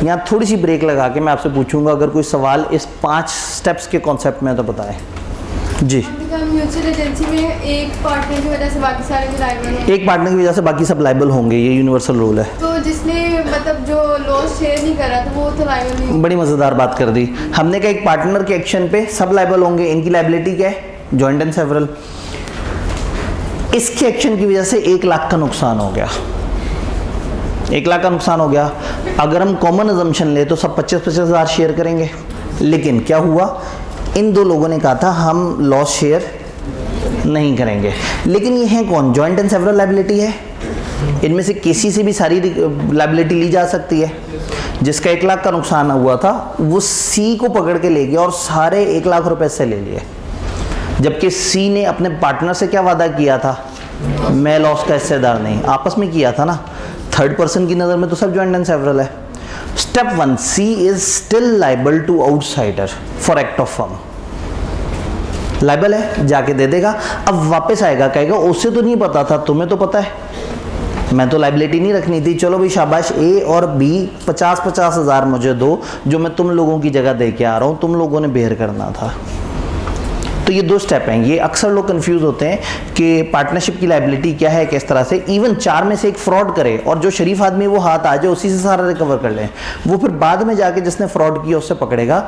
यहाँ थोड़ी सी ब्रेक लगा के मैं आपसे पूछूंगा, अगर कोई सवाल इस 5 स्टेप्स के कॉन्सेप्ट में तो बताएं। जी। म्यूचुअल एजेंसी में एक पार्टनर की वजह से बाकी सारे भी लायबल होंगे। एक पार्टनर की वजह से बाकी सब लायबल होंगे, ये यूनिवर्सल रूल है। तो जिसने मतलब जो लॉस शेयर नहीं करा तो वो तो लायबल नहीं। बड़ी मज़ेदार बात कर दी हमने कहा, एक पार्टनर के एक्शन पे सब लायबल होंगे। इनकी लायबिलिटी क्या है? Joint and several. इसके एक्शन की वजह से 1 लाख का नुकसान हो गया। 1 लाख का नुकसान हो गया। अगर हम कॉमन अजम्पशन ले तो सब 25-25 हज़ार शेयर करेंगे, लेकिन क्या हुआ, इन 2 लोगों ने कहा था हम लॉस शेयर नहीं करेंगे। लेकिन ये है कौन? जॉइंट एंड सेवरल लायबिलिटी है। इनमें से किसी से भी सारी लायबिलिटी ली जा सकती है। जिसका 1 लाख का नुकसान हुआ था वो C को पकड़ के ले गया और सारे 1 लाख रुपए से ले लिए, जबकि C ने अपने पार्टनर से क्या वादा किया था? मैं लॉस का हिस्सेदार नहीं। आपस में किया था ना। थर्ड पर्सन की नज़र में तो सब जॉइंट एंड सेवरल है। Step 1, C is still liable to outsider for act of firm. Liable है, जाके दे देगा। अब वापस आएगा, कहेगा उससे तो नहीं पता था, तुम्हें तो पता है, मैं तो लाइबिलिटी नहीं रखनी थी। चलो भाई शाबाश, A और B 50-50 हज़ार मुझे दो, जो मैं तुम लोगों की जगह दे के आ रहा हूँ, तुम लोगों ने बेयर करना था। तो ये 2 स्टेप हैं। ये अक्सर लोग कंफ्यूज होते हैं कि पार्टनरशिप की लायबिलिटी क्या है, किस तरह से। इवन 4 में से एक फ्रॉड करे और जो शरीफ आदमी वो हाथ आ जाए, उसी से सारा रिकवर कर ले, वो फिर बाद में जाके जिसने फ्रॉड किया उससे पकड़ेगा।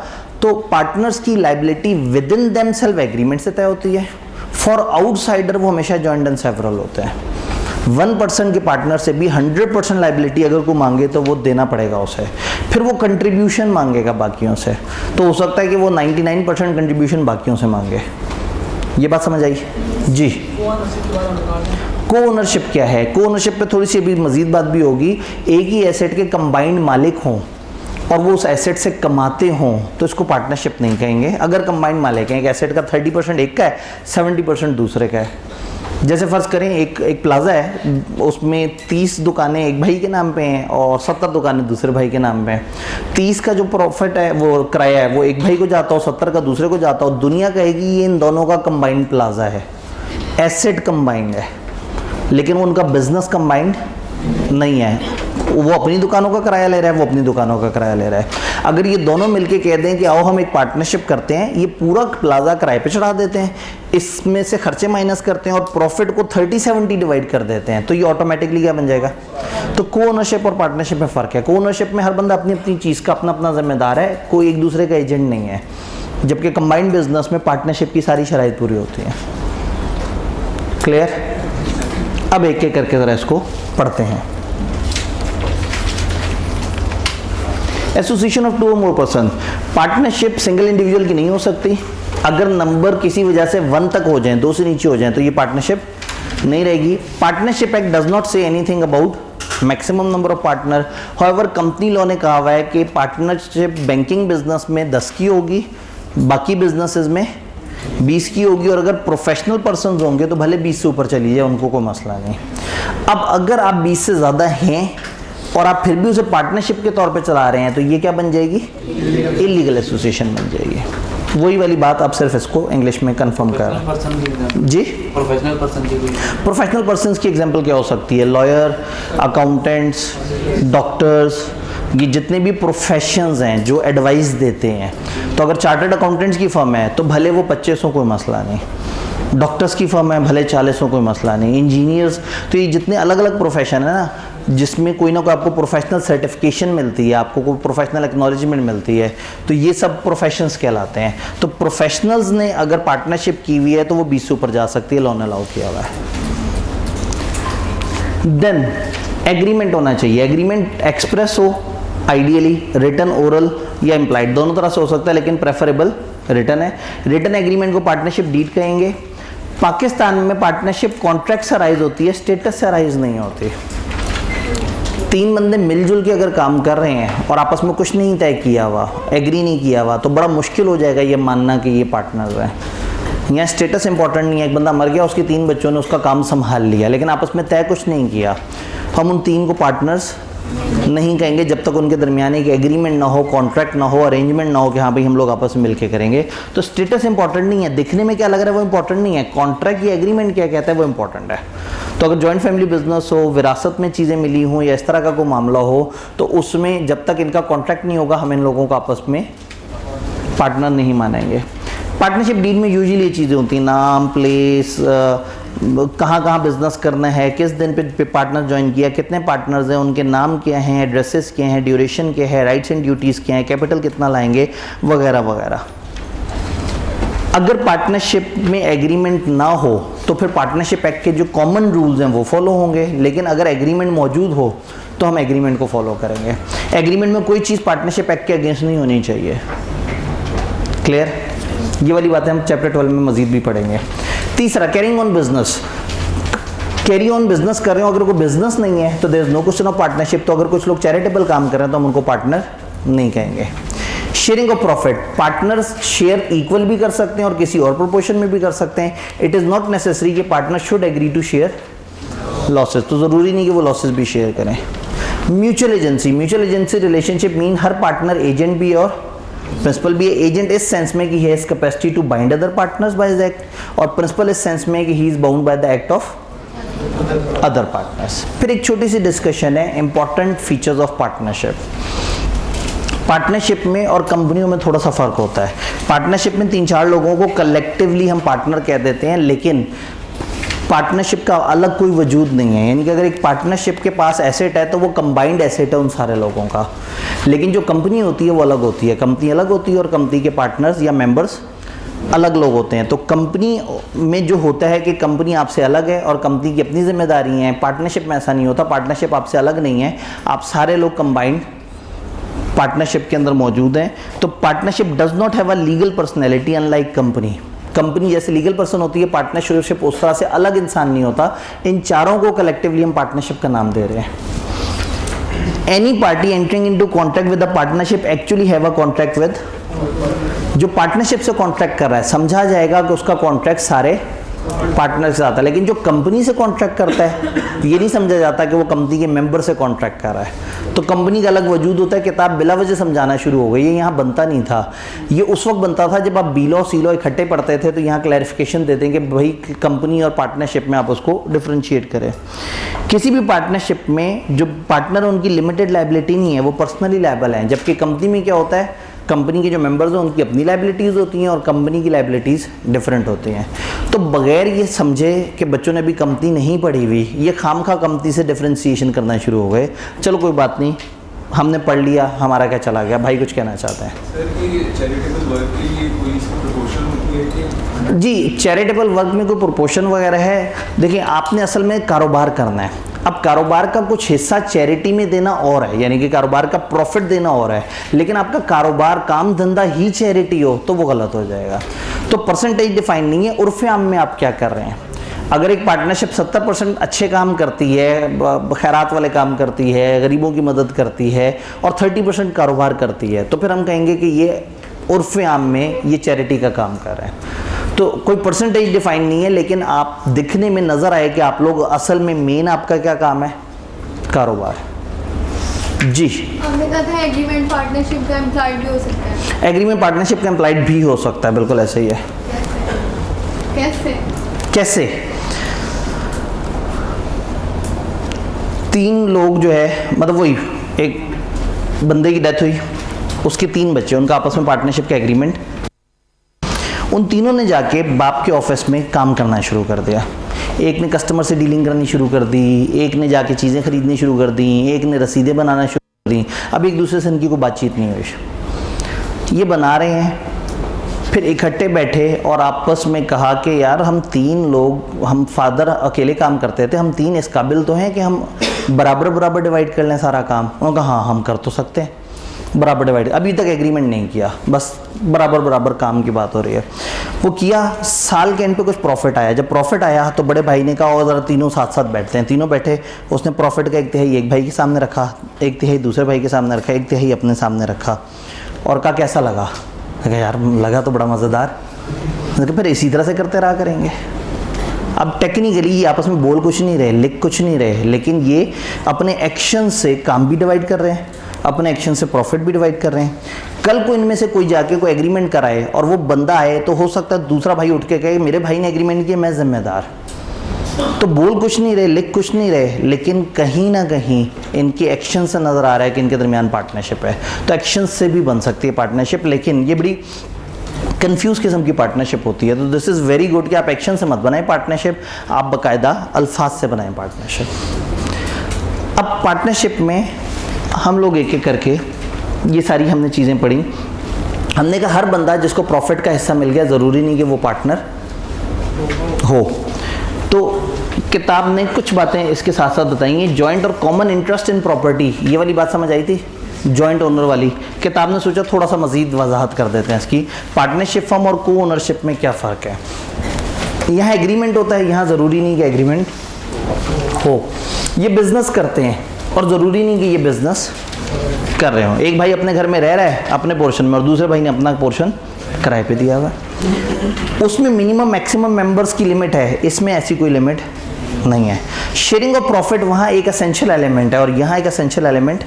तो पार्टनर्स की liability within themself agreement से तय होती है। फॉर आउटसाइडर वो हमेशा जॉइंट एंड सेवरल होते हैं। 1% के पार्टनर से भी 100% लायबिलिटी अगर कोई मांगे तो वो देना पड़ेगा उसे। फिर वो कंट्रीब्यूशन मांगेगा बाकियों से, तो हो सकता है कि वो 99% कंट्रीब्यूशन बाकियों से मांगे। ये बात समझ आई? जी। को ओनरशिप क्या है? को ओनरशिप पे थोड़ी सी अभी मजीद बात भी होगी। एक ही एसेट के कंबाइंड मालिक हों और वो उस एसेट से कमाते हों तो इसको पार्टनरशिप नहीं कहेंगे। अगर कंबाइंड मालिक हैं, एक एसेट का 30% एक का है, 70% दूसरे का है। जैसे फ़र्ज़ करें एक प्लाज़ा है, उसमें 30 दुकानें एक भाई के नाम पे हैं और 70 दुकानें दूसरे भाई के नाम पे हैं। 30 का जो प्रॉफिट है, वो किराया है, वो एक भाई को जाता हो, 70 का दूसरे को जाता हो। दुनिया कहेगी ये इन दोनों का कंबाइंड प्लाज़ा है, एसेट कंबाइंड है, लेकिन वो उनका बिजनेस कंबाइंड नहीं है। वो अपनी दुकानों का किराया ले रहा है, वो अपनी दुकानों का किराया ले रहा है। अगर ये दोनों मिलके कह दें कि आओ हम एक पार्टनरशिप करते हैं, ये पूरा प्लाजा किराए पे चढ़ा देते हैं, इसमें से खर्चे माइनस करते हैं और प्रॉफिट को 30-70 डिवाइड कर देते हैं, तो ये ऑटोमेटिकली क्या बन जाएगा? तो को ओनरशिप और पार्टनरशिप में फ़र्क है। को ओनरशिप में हर बंदा अपनी अपनी चीज़ का अपना अपना जिम्मेदार है, कोई एक दूसरे का एजेंट नहीं है। जबकि कंबाइंड बिजनेस में पार्टनरशिप की सारी शराइत पूरी होती है। क्लियर? अब एक एक करके ज़रा इसको पढ़ते हैं। एसोसिएशन ऑफ 2 और more person, partnership single individual की नहीं हो सकती। अगर नंबर किसी वजह से 1 तक हो जाए, 2 से नीचे हो जाए, तो ये पार्टनरशिप नहीं रहेगी। Partnership act does not say anything about maximum number of partner. However company law ने कहा हुआ है कि पार्टनरशिप बैंकिंग बिजनेस में 10 की होगी, बाकी बिजनेसेस में 20 की होगी, और अगर प्रोफेशनल पर्सन होंगे तो भले 20 से ऊपर चली जाए, उनको कोई मसला नहीं। अब अगर आप 20 से ज़्यादा हैं और आप फिर भी उसे पार्टनरशिप के तौर पे चला रहे हैं, तो ये क्या बन जाएगी? इलीगल एसोसिएशन बन जाएगी। वही वाली बात आप सिर्फ इसको इंग्लिश में कंफर्म कर रहे हैं। जी, प्रोफेशनल पर्सन की एग्जांपल क्या हो सकती है? लॉयर, अकाउंटेंट्स, डॉक्टर्स, ये जितने भी प्रोफेशंस हैं जो एडवाइस देते हैं। तो अगर चार्टर्ड अकाउंटेंट्स की फर्म है तो भले वो 25 हो, कोई मसला नहीं। डॉक्टर्स की फर्म है, भले 40 हो, कोई मसला नहीं। इंजीनियर्स, तो ये जितने अलग अलग प्रोफेशन है ना, जिसमें कोई ना कोई आपको प्रोफेशनल सर्टिफिकेशन मिलती है, आपको कोई प्रोफेशनल एक्नॉलेजमेंट मिलती है, तो ये सब प्रोफेशंस कहलाते हैं। तो प्रोफेशनल्स ने अगर पार्टनरशिप की हुई है तो वो 20 से ऊपर जा सकती है, लोन अलाउ किया हुआ है। देन एग्रीमेंट होना चाहिए। एग्रीमेंट एक्सप्रेस हो, आइडियली रिटन, ओरल या इम्प्लाइड, दोनों तरह से हो सकता है, लेकिन प्रेफरेबल रिटन है। रिटन एग्रीमेंट को पार्टनरशिप डीड कहेंगे। पाकिस्तान में पार्टनरशिप कॉन्ट्रैक्ट से अराइज होती है, स्टेटस से अराइज नहीं होती। 3 बंदे मिलजुल के अगर काम कर रहे हैं और आपस में कुछ नहीं तय किया हुआ, एग्री नहीं किया हुआ, तो बड़ा मुश्किल हो जाएगा ये मानना कि ये पार्टनर्स हैं। यहाँ स्टेटस इंपॉर्टेंट नहीं है। एक बंदा मर गया, उसके 3 बच्चों ने उसका काम संभाल लिया, लेकिन आपस में तय कुछ नहीं किया, हम उन 3 को पार्टनर्स नहीं कहेंगे जब तक उनके दरमियान एक एग्रीमेंट ना हो, कॉन्ट्रैक्ट ना हो, अरेंजमेंट ना हो कि हाँ भाई हम लोग आपस में मिलके करेंगे। तो स्टेटस इंपॉर्टेंट नहीं है, दिखने में क्या लग रहा है वो इंपॉर्टेंट नहीं है, कॉन्ट्रैक्ट या एग्रीमेंट क्या कहता है वो इंपॉर्टेंट है। तो अगर जॉइंट फैमिली बिजनेस हो, विरासत में चीज़ें मिली हों या इस तरह का कोई मामला हो, तो उसमें जब तक इनका कॉन्ट्रैक्ट नहीं होगा हम इन लोगों को आपस में पार्टनर नहीं मानेंगे। पार्टनरशिप डीड में यूजुअली ये चीज़ें होती हैं, नाम, प्लेस, कहाँ कहाँ बिजनेस करना है, किस दिन पे पार्टनर ज्वाइन किया, कितने पार्टनर्स हैं, उनके नाम क्या हैं, एड्रेसेस क्या हैं, ड्यूरेशन क्या है, राइट्स एंड ड्यूटीज़ क्या हैं, कैपिटल कितना लाएंगे, वगैरह वगैरह। अगर पार्टनरशिप में एग्रीमेंट ना हो तो फिर पार्टनरशिप एक्ट के जो कॉमन रूल्स हैं वो फॉलो होंगे, लेकिन अगर एग्रीमेंट मौजूद हो तो हम एग्रीमेंट को फॉलो करेंगे। एग्रीमेंट में कोई चीज़ पार्टनरशिप एक्ट के अगेंस्ट नहीं होनी चाहिए। क्लियर? ये वाली बातें हम चैप्टर 12 में मजीद भी पढ़ेंगे। तीसरा, carrying on business. Carry on business कर रहे हो, अगर कोई बिजनेस नहीं है तो there is no question of partnership. तो अगर कुछ लोग चैरिटेबल काम कर रहे हैं तो हम उनको पार्टनर नहीं कहेंगे। Sharing of profit, partners share equal भी कर सकते हैं और किसी और प्रोपोर्शन में भी कर सकते हैं। इट इज़ नॉट नेसेसरी कि partner should agree to share losses, तो ज़रूरी नहीं कि वो लॉसेस भी शेयर करें। Mutual agency, mutual agency relationship mean हर पार्टनर एजेंट भी और प्रिंसिपल भी है। एजेंट इस सेंस में कि he has capacity to bind other partners by his act, और प्रिंसिपल इस सेंस में कि he is bound by the act of other partners. फिर एक छोटी सी डिस्कशन है important features of partnership. Partnership में और कंपनियों में थोड़ा सा फर्क होता है। पार्टनरशिप में 3-4 लोगों को कलेक्टिवली हम पार्टनर कह देते हैं, लेकिन पार्टनरशिप का अलग कोई वजूद नहीं है। यानी कि अगर एक पार्टनरशिप के पास एसेट है तो वो कंबाइंड एसेट है उन सारे लोगों का, लेकिन जो कंपनी होती है वो अलग होती है। कंपनी अलग होती है और कंपनी के पार्टनर्स या मेंबर्स अलग लोग होते हैं। तो कंपनी में जो होता है कि कंपनी आपसे अलग है और कंपनी की अपनी जिम्मेदारी है। पार्टनरशिप में ऐसा नहीं होता, पार्टनरशिप आपसे अलग नहीं है, आप सारे लोग कंबाइंड पार्टनरशिप के अंदर मौजूद हैं। तो partnership does not have a legal personality unlike company. Company जैसे लीगल पर्सन होती है, पार्टनरशिप उस तरह से अलग इंसान नहीं होता। इन चारों को कलेक्टिवली हम पार्टनरशिप का नाम दे रहे हैं। Any party entering into contract with a partnership actually have a contract with, जो पार्टनरशिप से कॉन्ट्रैक्ट कर रहा है समझा जाएगा कि उसका कॉन्ट्रैक्ट सारे पार्टनर के साथ है, लेकिन जो कंपनी से कॉन्ट्रैक्ट करता है ये नहीं समझा जाता कि वो कंपनी के मेंबर से कॉन्ट्रैक्ट कर रहा है। तो कंपनी का अलग वजूद होता है। किताब बिला वजह समझाना शुरू हो गई, ये यहाँ बनता नहीं था। ये उस वक्त बनता था जब आप बीलो सीलो इकट्ठे पढ़ते थे, तो यहाँ क्लैरिफिकेशन देते हैं कि भाई कंपनी और पार्टनरशिप में आप उसको डिफ्रेंशिएट करें। किसी भी पार्टनरशिप में जो पार्टनर है उनकी लिमिटेड लायबिलिटी नहीं है, वो पर्सनली लायबल हैं। जबकि कंपनी में क्या होता है, कंपनी के जो मेंबर्स हैं उनकी अपनी लायबिलिटीज़ होती हैं और कंपनी की लायबिलिटीज़ डिफरेंट होती हैं। तो बगैर ये समझे कि बच्चों ने अभी कंपनी नहीं पढ़ी हुई, ये खामखा कंपनी से डिफरेंशिएशन करना शुरू हो गए। चलो कोई बात नहीं, हमने पढ़ लिया, हमारा क्या चला गया। भाई कुछ कहना चाहते हैं? सर, ये चैरिटेबल वर्क के लिए कोई इसकी प्रोपोर्शन होती है कि? जी, चैरिटेबल वर्क में कोई प्रोपोर्शन वगैरह है? देखिए, आपने असल में कारोबार करना है। अब कारोबार का कुछ हिस्सा चैरिटी में देना और है, यानी कि कारोबार का प्रॉफिट देना और है, लेकिन आपका कारोबार काम धंधा ही चैरिटी हो तो वो गलत हो जाएगा। तो परसेंटेज डिफाइन नहीं है, उर्फ़ आम में आप क्या कर रहे हैं। अगर एक पार्टनरशिप 70% अच्छे काम करती है, खैरात वाले काम करती है, गरीबों की मदद करती है और 30% कारोबार करती है, तो फिर हम कहेंगे कि ये उर्फ़ आम में ये चैरिटी का काम कर रहे हैं। तो कोई परसेंटेज डिफाइन नहीं है, लेकिन आप दिखने में नज़र आए कि आप लोग असल में मेन आपका क्या काम है, कारोबार। जी, हमने कहा था एग्रीमेंट पार्टनरशिप का एम्प्लॉयड भी हो सकता है। एग्रीमेंट पार्टनरशिप का एम्प्लॉयड भी हो सकता है, बिल्कुल ऐसे ही है। कैसे? कैसे? 3 लोग जो है, मतलब वही एक बंदे की डेथ हुई, उसके 3 बच्चे, उनका आपस में पार्टनरशिप का एग्रीमेंट, उन तीनों ने जाके बाप के ऑफिस में काम करना शुरू कर दिया। एक ने कस्टमर से डीलिंग करनी शुरू कर दी, एक ने जाके चीज़ें खरीदनी शुरू कर दी, एक ने रसीदें बनाना शुरू कर दी। अब एक दूसरे से इनकी कोई बातचीत नहीं हुई। ये बना रहे हैं, फिर इकट्ठे बैठे और आपस में कहा कि यार हम 3 लोग, हम फादर अकेले काम करते थे, हम 3 इस काबिल तो हैं कि हम बराबर बराबर डिवाइड कर लें सारा काम। उन्होंने कहा हाँ हम कर तो सकते हैं बराबर डिवाइड। अभी तक एग्रीमेंट नहीं किया, बस बराबर बराबर काम की बात हो रही है। वो किया, साल के एंड पे कुछ प्रॉफिट आया। जब प्रॉफिट आया तो बड़े भाई ने कहा और ज़रा तीनों साथ साथ बैठते हैं। तीनों बैठे, उसने प्रॉफिट का 1/3 एक भाई के सामने रखा, 1/3 दूसरे भाई के सामने रखा, 1/3 अपने सामने रखा और कहा कैसा लगा? कहा यार लगा तो बड़ा मज़ेदार। फिर इसी तरह से करते रहा करेंगे। अब टेक्निकली ये आपस में बोल कुछ नहीं रहे, लिख कुछ नहीं रहे, लेकिन ये अपने एक्शन से काम भी डिवाइड कर रहे हैं, अपने एक्शन से प्रॉफिट भी डिवाइड कर रहे हैं। कल को इनमें से कोई जाके कोई एग्रीमेंट कराए और वो बंदा आए तो हो सकता है दूसरा भाई उठ के कहे मेरे भाई ने एग्रीमेंट किया, मैं जिम्मेदार। तो बोल कुछ नहीं रहे, लिख कुछ नहीं रहे, लेकिन कहीं ना कहीं इनके एक्शन से नज़र आ रहा है कि इनके दरमियान पार्टनरशिप है। तो एक्शन से भी बन सकती है पार्टनरशिप, लेकिन ये बड़ी कंफ्यूज किस्म की पार्टनरशिप होती है। तो दिस इज़ वेरी गुड कि आप एक्शन से मत बनाएं पार्टनरशिप, आप बाकायदा अल्फाज से बनाएं पार्टनरशिप। अब पार्टनरशिप में हम लोग एक एक करके ये सारी हमने चीज़ें पढ़ी। हमने कहा हर बंदा जिसको प्रॉफिट का हिस्सा मिल गया, ज़रूरी नहीं कि वो पार्टनर हो। तो किताब ने कुछ बातें इसके साथ साथ बताई हैं। जॉइंट और कॉमन इंटरेस्ट इन प्रॉपर्टी, ये वाली बात समझ आई थी, जॉइंट ओनर वाली। किताब ने सोचा थोड़ा सा मज़ीद वजाहत कर देते हैं इसकी। पार्टनरशिप फर्म और को ओनरशिप में क्या फ़र्क है? यहाँ एग्रीमेंट होता है, यहाँ ज़रूरी नहीं कि एग्रीमेंट हो। ये बिज़नेस करते हैं और ज़रूरी नहीं कि ये बिज़नेस कर रहे हो। एक भाई अपने घर में रह रहा है अपने पोर्शन में और दूसरे भाई ने अपना पोर्शन किराए पे दिया हुआ है। उसमें मिनिमम मैक्सिमम मेंबर्स की लिमिट है, इसमें ऐसी कोई लिमिट नहीं है। शेयरिंग ऑफ प्रॉफिट वहाँ एक एसेंशियल एलिमेंट है और यहाँ एक एसेंशियल एलिमेंट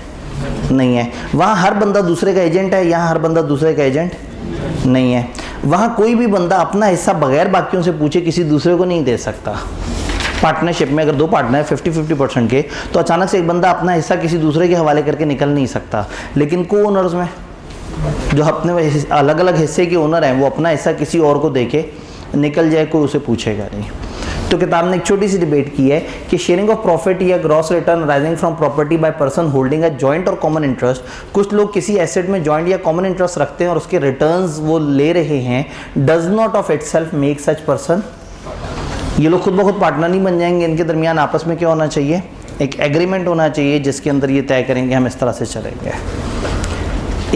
नहीं है। वहाँ हर बंदा दूसरे का एजेंट है, यहाँ हर बंदा दूसरे का एजेंट नहीं है। वहाँ कोई भी बंदा अपना हिस्सा बगैर बाकियों से पूछे किसी दूसरे को नहीं दे सकता। पार्टनरशिप में अगर 2 पार्टनर है 50-50% के, तो अचानक से एक बंदा अपना हिस्सा किसी दूसरे के हवाले करके निकल नहीं सकता। लेकिन को ओनर्स में जो अपने अलग अलग हिस्से के ओनर हैं, वो अपना हिस्सा किसी और को दे के निकल जाए, कोई उसे पूछेगा नहीं। तो किताब ने एक छोटी सी डिबेट की है कि शेयरिंग ऑफ प्रॉफिट या gross return rising from property by person holding a joint और कॉमन इंटरेस्ट। कुछ लोग किसी एसेट में जॉइंट या कॉमन इंटरेस्ट रखते हैं और उसके रिटर्न्स वो ले रहे हैं, does not of itself make such person. ये लोग खुद ब खुद पार्टनर नहीं बन जाएंगे। इनके दरमियान आपस में क्या होना चाहिए? एक एग्रीमेंट होना चाहिए जिसके अंदर ये तय करेंगे हम इस तरह से चलेंगे।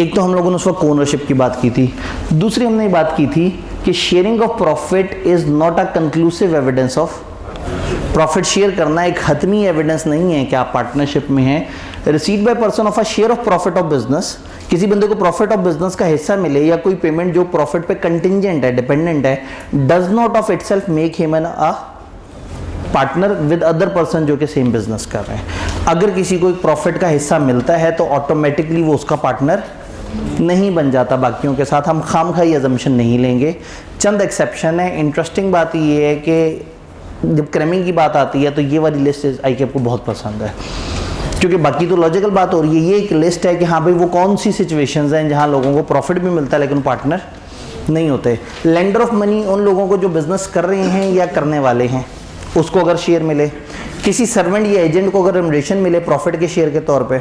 एक तो हम लोगों ने उस वक्त ओनरशिप की बात की थी। दूसरी हमने बात की थी कि sharing of profit is not a conclusive evidence of profit. Share करना एक हतमी एविडेंस नहीं है कि आप पार्टनरशिप में हैं। Receive by person of a share of profit of business, किसी बंदे को प्रॉफिट ऑफ बिजनेस का हिस्सा मिले या कोई पेमेंट जो प्रॉफिट पे कंटिंजेंट है, डिपेंडेंट है, does not of itself make him an a partner with other person जो कि सेम बिजनेस कर रहे हैं। अगर किसी को एक प्रॉफिट का हिस्सा मिलता है तो ऑटोमेटिकली वो उसका पार्टनर नहीं बन जाता बाकियों के साथ। हम खामखाई अजम्पशन नहीं लेंगे, चंद एक्सेप्शन है। इंटरेस्टिंग बात ये है कि जब क्रैमिंग की बात आती है तो ये वाली लिस्ट आई के आपको बहुत पसंद है, क्योंकि बाकी तो लॉजिकल बात हो रही है। ये एक लिस्ट है कि हाँ भाई वो कौन सी सिचुएशंस हैं जहाँ लोगों को प्रॉफिट भी मिलता है लेकिन पार्टनर नहीं होते। लेंडर ऑफ मनी उन लोगों को जो बिजनेस कर रहे हैं या करने वाले हैं, उसको अगर शेयर मिले, किसी सर्वेंट या एजेंट को अगर रेमुनरेशन मिले प्रॉफिट के शेयर के तौर पे,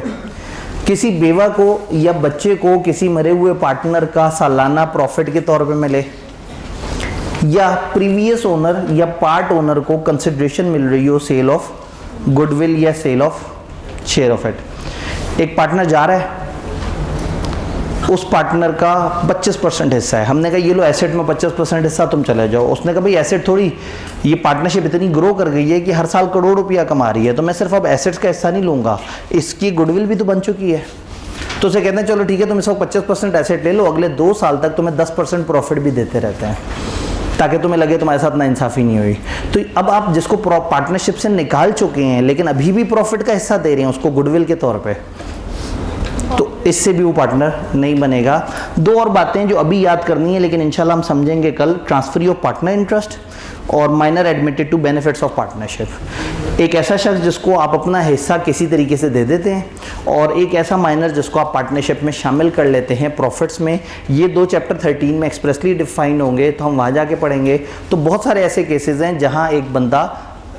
किसी बेवा को या बच्चे को किसी मरे हुए पार्टनर का सालाना प्रॉफिट के तौर पे मिले, या प्रीवियस ओनर या पार्ट ओनर को कंसिडरेशन मिल रही हो सेल ऑफ गुडविल या sale of share of it. एक पार्टनर जा रहा है, उस पार्टनर का 25% हिस्सा है। हमने कहा ये लो एसेट में 25% हिस्सा, तुम चले जाओ। उसने कहा भाई एसेट थोड़ी, ये पार्टनरशिप इतनी ग्रो कर गई है कि हर साल करोड़ रुपया कमा रही है, तो मैं सिर्फ अब एसेट्स का हिस्सा नहीं लूँगा, इसकी गुडविल भी तो बन चुकी है। तो उसे कहते हैं चलो ठीक है, तुम इस वक्त 25% एसेट ले लो, अगले 2 साल तक तुम्हें 10% प्रॉफिट भी देते रहते हैं, ताकि तुम्हें लगे तुम्हारे साथ नाइंसाफ़ी नहीं हुई। तो अब आप जिसको पार्टनरशिप से निकाल चुके हैं लेकिन अभी भी प्रॉफिट का हिस्सा दे रहे हैं उसको गुडविल के तौर पे, तो इससे भी वो पार्टनर नहीं बनेगा। 2 और बातें जो अभी याद करनी है लेकिन इंशाल्लाह हम समझेंगे कल, ट्रांसफर ऑफ पार्टनर इंटरेस्ट और minor admitted to benefits of partnership. एक ऐसा शख्स जिसको आप अपना हिस्सा किसी तरीके से दे देते हैं और एक ऐसा माइनर जिसको आप पार्टनरशिप में शामिल कर लेते हैं प्रॉफिट्स में। ये 2 चैप्टर 13 में एक्सप्रेसली डिफाइन होंगे, तो हम वहाँ जाके पढ़ेंगे। तो बहुत सारे ऐसे केसेस हैं जहाँ एक बंदा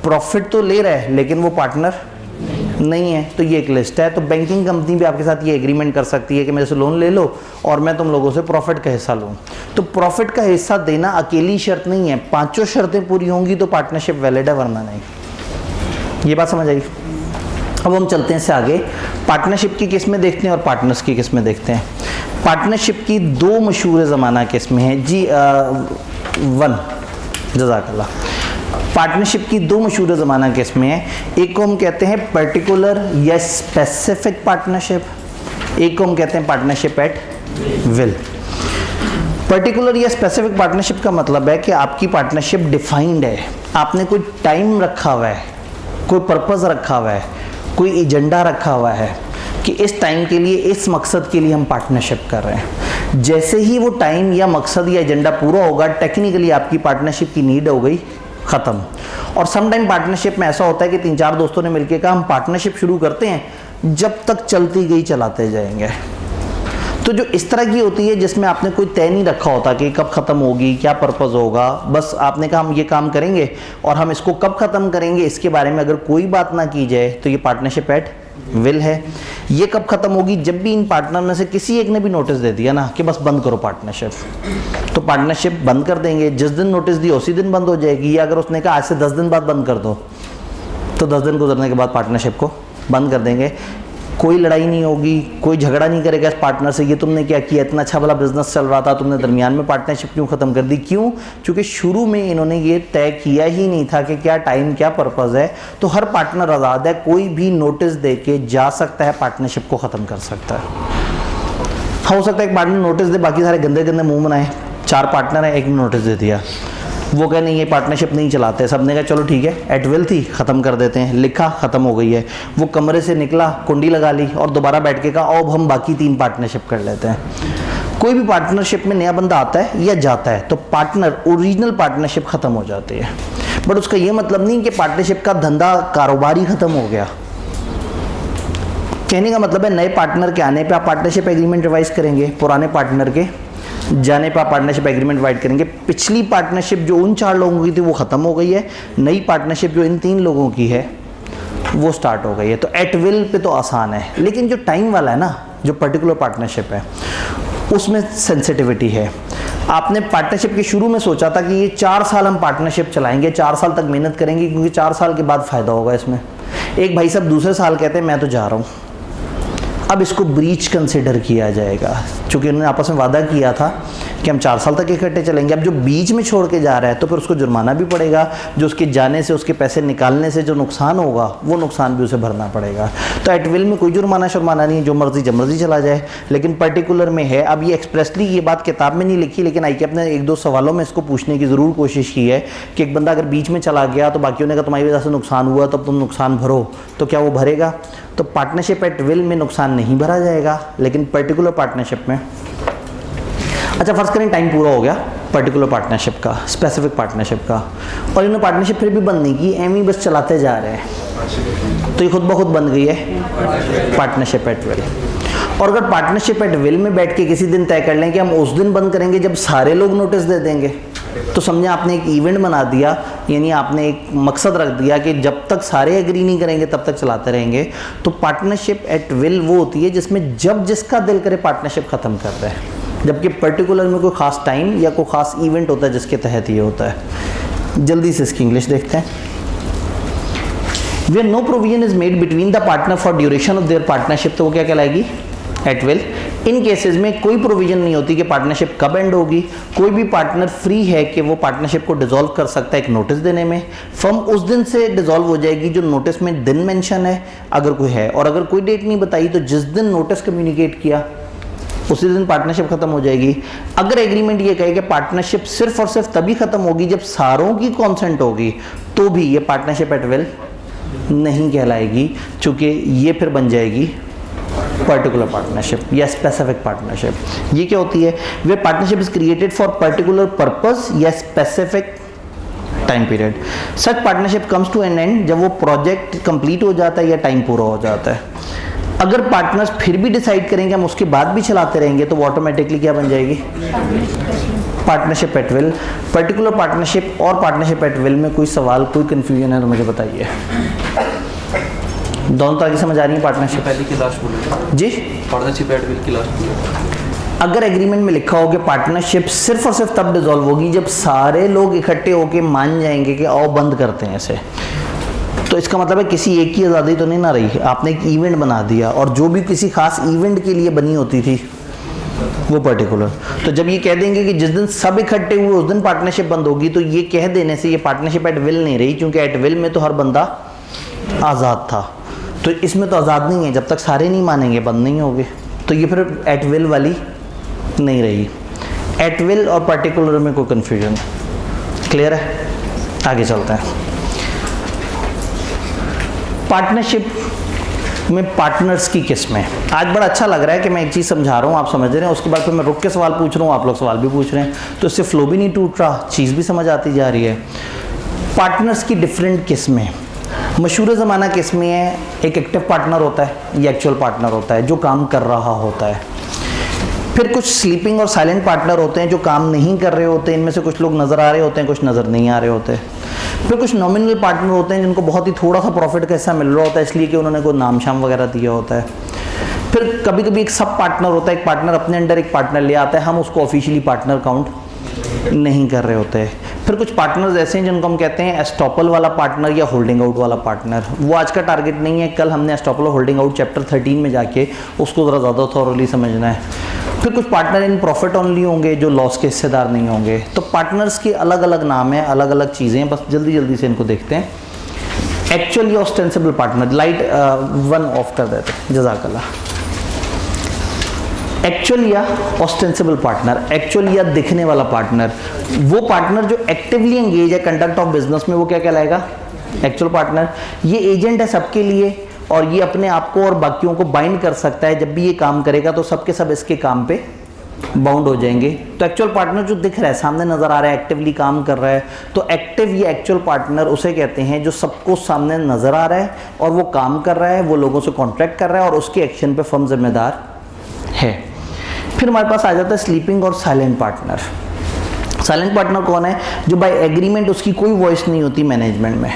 प्रॉफिट तो ले रहा है लेकिन वो पार्टनर नहीं है, तो ये एक लिस्ट है। तो बैंकिंग कंपनी भी आपके साथ ये एग्रीमेंट कर सकती है कि मेरे से लोन ले लो और मैं तुम लोगों से प्रॉफिट का हिस्सा लूँ। तो प्रॉफिट का हिस्सा देना अकेली शर्त नहीं है, 5 शर्तें पूरी होंगी तो पार्टनरशिप वैलिड है, वरना नहीं। ये बात समझ आई। अब हम चलते हैं इससे आगे, पार्टनरशिप की किस्में देखते हैं और पार्टनर्स की किस्में देखते हैं। पार्टनरशिप की 2 मशहूर ज़माना किस्में हैं जी। 1 जज़ाकल्लाह। पार्टनरशिप की 2 मशहूर ज़माना किस्में हैं। एक को हम कहते हैं पर्टिकुलर या स्पेसिफिक पार्टनरशिप, एक को हम कहते हैं पार्टनरशिप एट विल। पर्टिकुलर या स्पेसिफिक पार्टनरशिप का मतलब है कि आपकी पार्टनरशिप डिफाइंड है, आपने कोई टाइम रखा हुआ है, कोई पर्पस रखा हुआ है, कोई एजेंडा रखा हुआ है कि इस टाइम के लिए, इस मकसद के लिए हम पार्टनरशिप कर रहे हैं। जैसे ही वो टाइम या मकसद या एजेंडा पूरा होगा, टेक्निकली आपकी पार्टनरशिप की नीड हो गई ख़त्म। और सम टाइम पार्टनरशिप में ऐसा होता है कि 3-4 दोस्तों ने मिलकर कहा हम पार्टनरशिप शुरू करते हैं, जब तक चलती गई चलाते जाएंगे। तो जो इस तरह की होती है जिसमें आपने कोई तय नहीं रखा होता कि कब ख़त्म होगी, क्या पर्पज़ होगा, बस आपने कहा हम ये काम करेंगे और हम इसको कब ख़त्म करेंगे इसके बारे में अगर कोई बात ना की जाए, तो ये पार्टनरशिप एट विल है। ये कब ख़त्म होगी? जब भी इन पार्टनर में से किसी एक ने भी नोटिस दे दिया ना कि बस बंद करो पार्टनरशिप, तो पार्टनरशिप बंद कर देंगे। जिस दिन नोटिस दिया उसी दिन बंद हो जाएगी। या अगर उसने कहा आज से 10 दिन बाद बंद कर दो, तो 10 दिन गुजरने के बाद पार्टनरशिप को बंद कर देंगे। कोई लड़ाई नहीं होगी, कोई झगड़ा नहीं करेगा इस पार्टनर से, ये तुमने क्या किया, इतना अच्छा भला बिजनेस चल रहा था, तुमने दरमियान में पार्टनरशिप क्यों ख़त्म कर दी? क्यों? क्योंकि शुरू में इन्होंने ये तय किया ही नहीं था कि क्या टाइम, क्या पर्पज़ है। तो हर पार्टनर आज़ाद है, कोई भी नोटिस दे के जा सकता है, पार्टनरशिप को ख़त्म कर सकता है। हो सकता है एक पार्टनर नोटिस दे, बाकी सारे गंदे गंदे मुँह बनाए। 4 पार्टनर हैं, एक ने नोटिस दे दिया, वो कहे नहीं ये पार्टनरशिप नहीं चलाते, सब ने कहा चलो ठीक है एट विल थी, ख़त्म कर देते हैं, लिखा ख़त्म हो गई है। वो कमरे से निकला, कुंडी लगा ली और दोबारा बैठ के कहा अब हम बाकी 3 पार्टनरशिप कर लेते हैं। कोई भी पार्टनरशिप में नया बंदा आता है या जाता है तो पार्टनर, ओरिजिनल पार्टनरशिप ख़त्म हो जाती है। बट उसका ये मतलब नहीं कि पार्टनरशिप का धंधा, कारोबार ही ख़त्म हो गया। कहने का मतलब है नए पार्टनर के आने पे आप पार्टनरशिप एग्रीमेंट रिवाइज करेंगे, पुराने पार्टनर के जाने पर आप पार्टनरशिप एग्रीमेंट वाइड करेंगे। पिछली पार्टनरशिप जो उन 4 लोगों की थी वो ख़त्म हो गई है, नई पार्टनरशिप जो इन 3 लोगों की है वो स्टार्ट हो गई है। तो एट विल पे तो आसान है, लेकिन जो टाइम वाला है ना, जो पर्टिकुलर पार्टनरशिप है उसमें सेंसिटिविटी है। आपने पार्टनरशिप के शुरू में सोचा था कि ये 4 साल हम पार्टनरशिप चलाएंगे, 4 साल तक मेहनत करेंगे क्योंकि 4 साल के बाद फ़ायदा होगा इसमें। एक भाई साहब दूसरे साल कहते हैं मैं तो जा रहा हूँ, अब इसको ब्रीच कंसिडर किया जाएगा, क्योंकि उन्होंने आपस में वादा किया था कि हम 4 साल तक इकट्ठे चलेंगे। अब जो बीच में छोड़ के जा रहा है तो फिर उसको जुर्माना भी पड़ेगा, जो उसके जाने से, उसके पैसे निकालने से जो नुकसान होगा वो नुकसान भी उसे भरना पड़ेगा। तो एट विल में कोई जुर्माना शुर्माना नहीं है, जो मर्जी जब मर्जी चला जाए। लेकिन पर्टिकुलर में है। अब ये एक्सप्रेसली ये बात किताब में नहीं लिखी, लेकिन आईके अपने 1-2 सवालों में इसको पूछने की ज़रूर कोशिश की है कि एक बंदा अगर बीच में चला गया तो बाकियों ने कहा तुम्हारी वजह से नुकसान हुआ, तब तुम नुकसान भरो, तो क्या वो भरेगा? तो पार्टनरशिप एट विल में नुकसान नहीं भरा जाएगा, लेकिन पर्टिकुलर पार्टनरशिप में। अच्छा फर्ज करें टाइम पूरा हो गया पर्टिकुलर पार्टनरशिप का, स्पेसिफिक पार्टनरशिप का, और इन्होंने पार्टनरशिप फिर भी बंद नहीं की, एम ही बस चलाते जा रहे हैं, तो ये खुद ब खुद बन गई है पार्टनरशिप एट विल। और अगर पार्टनरशिप एट विल में बैठ के किसी दिन तय कर लें कि हम उस दिन बंद करेंगे जब सारे लोग नोटिस दे देंगे, तो समझे आपने एक इवेंट बना दिया, यानी आपने एक मकसद रख दिया कि जब तक सारे एग्री नहीं करेंगे तब तक चलाते रहेंगे। तो पार्टनरशिप एट विल वो होती है जिसमें जब जिसका दिल करे पार्टनरशिप ख़त्म कर रहे हैं, जबकि पर्टिकुलर में कोई ख़ास टाइम या कोई ख़ास इवेंट होता है जिसके तहत ये होता है। जल्दी से इसकी इंग्लिश देखते हैं। Where no provision is made between the partner for duration of their partnership, तो वो क्या कहलाएगी? Eight will. इन केसेस में कोई प्रोविजन नहीं होती कि पार्टनरशिप कब एंड होगी। कोई भी पार्टनर फ्री है कि वो पार्टनरशिप को डिसॉल्व कर सकता है एक नोटिस देने में। फर्म उस दिन से डिसॉल्व हो जाएगी जो नोटिस में दिन मेंशन है अगर कोई है, और अगर कोई डेट नहीं बताई तो जिस दिन नोटिस कम्युनिकेट किया उसी दिन पार्टनरशिप खत्म हो जाएगी। अगर एग्रीमेंट ये कहे कि पार्टनरशिप सिर्फ और सिर्फ तभी खत्म होगी जब सारों की कॉन्सेंट होगी, तो भी ये पार्टनरशिप एट विल नहीं कहलाएगी, क्योंकि ये फिर बन जाएगी पर्टिकुलर पार्टनरशिप या स्पेसिफिक पार्टनरशिप। ये क्या होती है? Way partnership is created for particular purpose या specific time period. Such partnership comes to an end जब वो प्रोजेक्ट कंप्लीट हो जाता है या टाइम पूरा हो जाता है। अगर पार्टनर्स फिर भी डिसाइड करेंगे हम उसके बाद भी चलाते रहेंगे तो वो ऑटोमेटिकली क्या बन जाएगी? Partnership at will, particular partnership और पार्टनरशिप एट विल में कोई सवाल, कोई कंफ्यूजन है तो मुझे बताइए। दोनों तरह की समझ आ रही है पार्टनरशिप? पहली की लास्ट बोले जी, पार्टनरशिप एट विल की लास्ट बोले। अगर एग्रीमेंट में लिखा हो कि पार्टनरशिप सिर्फ और सिर्फ तब डिसॉल्व होगी जब सारे लोग इकट्ठे होके मान जाएंगे कि आओ बंद करते हैं इसे, तो इसका मतलब है किसी एक की आज़ादी तो नहीं ना रही, आपने एक इवेंट बना दिया और जो भी किसी खास इवेंट के लिए बनी होती थी वो पर्टिकुलर, तो जब ये कह देंगे कि जिस दिन सब इकट्ठे हुए उस दिन पार्टनरशिप बंद होगी, तो ये कह देने से ये पार्टनरशिप एट विल नहीं रही, क्योंकि एट विल में तो हर बंदा आज़ाद था, तो इसमें तो आज़ाद नहीं है, जब तक सारे नहीं मानेंगे बंद नहीं होगे, तो ये फिर एट विल वाली नहीं रही। एट विल और पर्टिकुलर में कोई कन्फ्यूजन क्लियर है? आगे चलते हैं। पार्टनरशिप में पार्टनर्स की किस्में, आज बड़ा अच्छा लग रहा है कि मैं एक चीज़ समझा रहा हूँ, आप समझ रहे हैं, उसके बाद फिर मैं रुक के सवाल पूछ रहा हूँ, आप लोग सवाल भी पूछ रहे हैं, तो इससे फ्लो भी नहीं टूट रहा, चीज़ भी समझ आती जा रही है। पार्टनर्स की डिफरेंट किस्में, मशहूर ज़माना किस्में है, एक एक्टिव पार्टनर होता है, ये एक्चुअल पार्टनर होता है जो काम कर रहा होता है। फिर कुछ स्लीपिंग और साइलेंट पार्टनर होते हैं जो काम नहीं कर रहे होते, इनमें से कुछ लोग नज़र आ रहे होते हैं, कुछ नज़र नहीं आ रहे होते। फिर कुछ नॉमिनल पार्टनर होते हैं जिनको बहुत ही थोड़ा सा प्रॉफिट का हिस्सा मिल रहा होता है, इसलिए कि उन्होंने कोई नाम शाम वगैरह दिया होता है। फिर कभी कभी एक सब पार्टनर होता है, एक पार्टनर अपने अंडर एक पार्टनर ले आता है, हम उसको ऑफिशियली पार्टनर काउंट नहीं कर रहे होते। फिर कुछ पार्टनर्स ऐसे हैं जिनको हम कहते हैं एस्टॉपल वाला पार्टनर या होल्डिंग आउट वाला पार्टनर, वो आज का टारगेट नहीं है, कल हमने एस्टॉपल और होल्डिंग आउट चैप्टर 13 में जाके उसको ज़रा ज़्यादा थॉरली समझना है। फिर कुछ पार्टनर इन प्रॉफिट ओनली होंगे जो लॉस के हिस्सेदार नहीं होंगे। तो पार्टनर्स के अलग अलग नाम हैं, अलग अलग चीज़ें हैं, बस जल्दी जल्दी से इनको देखते हैं। Actually ostensible partner, light one of कर देते हैं, जज़ाकल्लाह। एक्चुअल या ऑस्टेंसिबल पार्टनर, एक्चुअल या दिखने वाला पार्टनर, वो पार्टनर जो एक्टिवली एंगेज है कंडक्ट ऑफ बिजनेस में, वो क्या कहलाएगा? Actual partner. ये एजेंट है सबके लिए और ये अपने आप को और बाकियों को बाइंड कर सकता है, जब भी ये काम करेगा तो सबके सब इसके काम पे बाउंड हो जाएंगे। तो एक्चुअल पार्टनर जो दिख रहा है, सामने नजर आ रहा है, एक्टिवली काम कर रहा है, तो एक्टिव या एक्चुअल पार्टनर उसे कहते हैं जो सबको सामने नजर आ रहा है और वो काम कर रहा है, वो लोगों से कॉन्ट्रैक्ट कर रहा है और उसके एक्शन पे फर्म जिम्मेदार है। फिर हमारे पास आ जाता है स्लीपिंग और साइलेंट पार्टनर। साइलेंट पार्टनर कौन है? जो बाय एग्रीमेंट उसकी कोई वॉइस नहीं होती मैनेजमेंट में,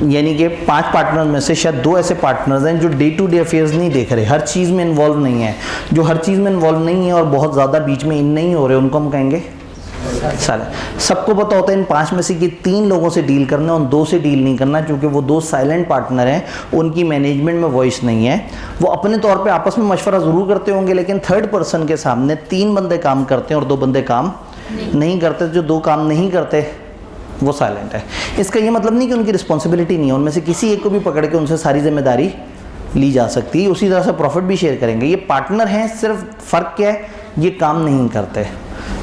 यानी कि 5 पार्टनर में से शायद 2 ऐसे पार्टनर्स हैं जो डे टू डे अफेयर्स नहीं देख रहे, हर चीज़ में इन्वॉल्व नहीं है। जो हर चीज़ में इन्वॉल्व नहीं है और बहुत ज़्यादा बीच में इन नहीं हो रहे, उनको हम कहेंगे साइलेंट। सबको पता होता है इन 5 में से कि 3 लोगों से डील करना, उन 2 से डील नहीं करना, क्योंकि वो 2 साइलेंट पार्टनर हैं, उनकी मैनेजमेंट में वॉइस नहीं है। वो अपने तौर पे आपस में मशवरा ज़रूर करते होंगे, लेकिन थर्ड पर्सन के सामने 3 बंदे काम करते हैं और 2 बंदे काम नहीं करते। जो 2 काम नहीं करते वो साइलेंट है। इसका ये मतलब नहीं कि उनकी रिस्पॉन्सिबिलिटी नहीं है, उनमें से किसी एक को भी पकड़ के उनसे सारी जिम्मेदारी ली जा सकती है, उसी तरह से प्रॉफिट भी शेयर करेंगे। ये पार्टनर हैं, सिर्फ फ़र्क क्या है, ये काम नहीं करते।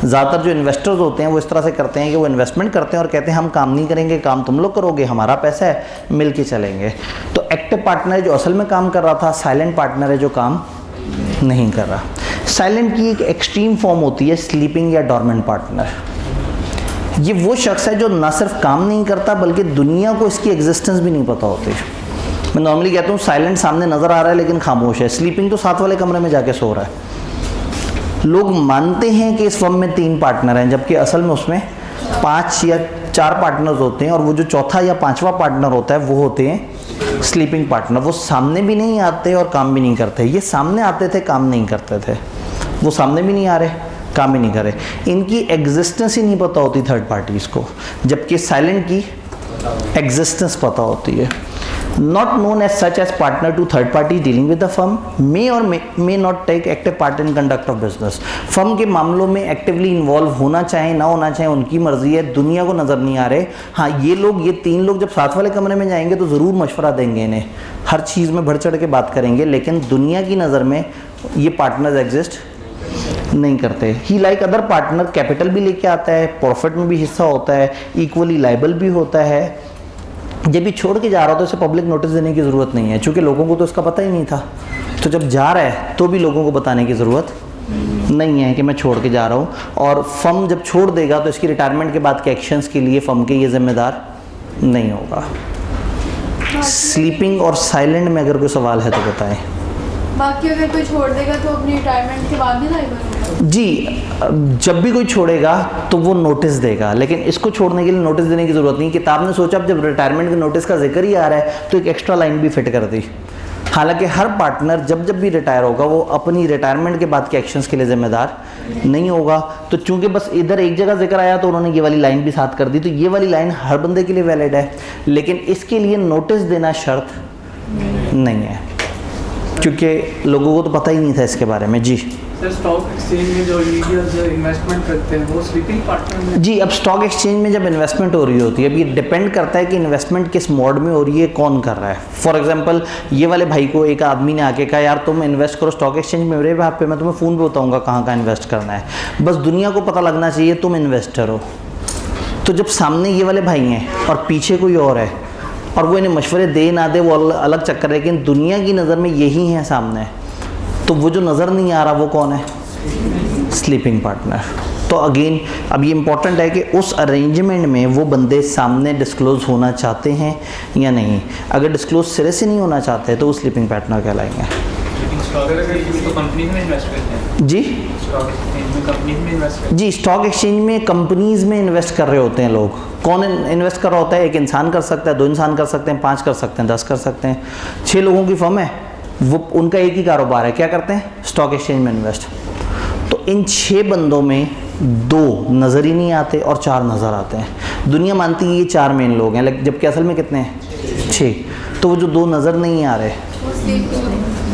ज़्यादातर जो इन्वेस्टर्स होते हैं वो इस तरह से करते हैं कि वो इन्वेस्टमेंट करते हैं और कहते हैं हम काम नहीं करेंगे, काम तुम लोग करोगे, हमारा पैसा है, मिल के चलेंगे। तो एक्टिव पार्टनर है जो असल में काम कर रहा था, साइलेंट पार्टनर है जो काम नहीं कर रहा। साइलेंट की एक एक्सट्रीम फॉर्म होती है स्लीपिंग या डॉर्मेंट पार्टनर। ये वो शख्स है जो ना सिर्फ काम नहीं करता बल्कि दुनिया को इसकी एग्जिस्टेंस भी नहीं पता होती। मैं नॉर्मली कहता हूँ साइलेंट सामने नज़र आ रहा है लेकिन खामोश है। स्लीपिंग तो साथ वाले कमरे में जाके सो रहा है। लोग मानते हैं कि इस फर्म में 3 पार्टनर हैं, जबकि असल में उसमें 5 या 4 पार्टनर्स होते हैं और वो जो चौथा या 5वां पार्टनर होता है वो होते हैं स्लीपिंग पार्टनर। वो सामने भी नहीं आते और काम भी नहीं करते। ये सामने आते थे, काम नहीं करते थे। वो सामने भी नहीं आ रहे, काम ही नहीं करे। इनकी एग्जिस्टेंस ही नहीं पता होती थर्ड पार्टीज़ को, जबकि साइलेंट की एग्जिस्टेंस पता होती है। Not known as such as partner to third party dealing with the firm, may or may not take active part in conduct of business. Firm के मामलों में एक्टिवली इन्वॉल्व होना चाहे ना होना चाहे उनकी मर्जी है, दुनिया को नज़र नहीं आ रहे। हाँ, ये 3 लोग जब साथ वाले कमरे में जाएंगे तो ज़रूर मशवरा देंगे इन्हें, हर चीज़ में बढ़ चढ़ के बात करेंगे, लेकिन दुनिया की नज़र में ये पार्टनर्स एग्जिस्ट नहीं करते। ही लाइक अदर पार्टनर कैपिटल भी लेके आता है, प्रॉफिट में भी हिस्सा होता है, इक्वली लाइबल भी होता है। जब भी छोड़ के जा रहा हो तो इसे पब्लिक नोटिस देने की ज़रूरत नहीं है, क्योंकि लोगों को तो इसका पता ही नहीं था। तो जब जा रहा है तो भी लोगों को बताने की ज़रूरत नहीं है कि मैं छोड़ के जा रहा हूँ। और फर्म जब छोड़ देगा तो इसकी रिटायरमेंट के बाद के एक्शंस के लिए फर्म के ये जिम्मेदार नहीं होगा। स्लीपिंग और साइलेंट में अगर कोई सवाल है तो बताएं। बाकी अगर कोई छोड़ देगा तो अपनी रिटायरमेंट के बाद ही लाइबल होगा? जी, जब भी कोई छोड़ेगा तो वो नोटिस देगा, लेकिन इसको छोड़ने के लिए नोटिस देने की ज़रूरत नहीं। किताब ने सोचा अब जब रिटायरमेंट के नोटिस का जिक्र ही आ रहा है तो एक एक्स्ट्रा लाइन भी फिट कर दी। हालांकि हर पार्टनर जब भी रिटायर होगा वो अपनी रिटायरमेंट के बाद के एक्शंस के लिए जिम्मेदार नहीं होगा। तो चूंकि बस इधर एक जगह जिक्र आया तो उन्होंने ये वाली लाइन भी साथ कर दी, तो ये वाली लाइन हर बंदे के लिए वैलिड है, लेकिन इसके लिए नोटिस देना शर्त नहीं है, क्योंकि लोगों को तो पता ही नहीं था इसके बारे में। जी सर, स्टॉक एक्सचेंज में जो इंडिविजुअल्स इन्वेस्टमेंट करते हैं वो स्लीपिंग पार्टनर में? जी, अब स्टॉक एक्सचेंज में जब इन्वेस्टमेंट हो रही होती है, अब ये डिपेंड करता है कि इन्वेस्टमेंट किस मोड में हो रही है, कौन कर रहा है। फॉर एग्जांपल ये वाले भाई को एक आदमी ने आके कहा यार तुम इन्वेस्ट करो स्टॉक एक्सचेंज में, मेरे वहाँ पे मैं तुम्हें फ़ोन पे बताऊँगा कहाँ कहाँ इन्वेस्ट करना है, बस दुनिया को पता लगना चाहिए तुम इन्वेस्टर हो। तो जब सामने ये वाले भाई हैं और पीछे कोई और है और वो इन्हें मशवरे दे ना दे वो अलग चक्कर है, लेकिन दुनिया की नज़र में यही है सामने, तो वो जो नज़र नहीं आ रहा वो कौन है? Sleeping partner. तो अगेन अब ये इम्पॉर्टेंट है कि उस अरेंजमेंट में वो बंदे सामने डिस्क्लोज़ होना चाहते हैं या नहीं। अगर डिस्क्लोज सिरे से नहीं होना चाहते तो वो स्लीपिंग पार्टनर कहलाएंगे। जी जी, स्टॉक एक्सचेंज में कंपनीज में इन्वेस्ट कर रहे होते हैं लोग। कौन इन्वेस्ट कर रहा होता है? एक इंसान कर सकता है, 2 इंसान कर सकते हैं, 5 कर सकते हैं, 10 कर सकते हैं। 6 लोगों की फर्म है, वो उनका एक ही कारोबार है, क्या करते हैं? स्टॉक एक्सचेंज में इन्वेस्ट। तो इन 6 बंदों में 2 नज़र ही नहीं आते और 4 नज़र आते हैं। दुनिया मानती है ये 4 मेन लोग हैं, लेकिन जबकि असल में कितने हैं? 6। तो वो जो 2 नज़र नहीं आ रहे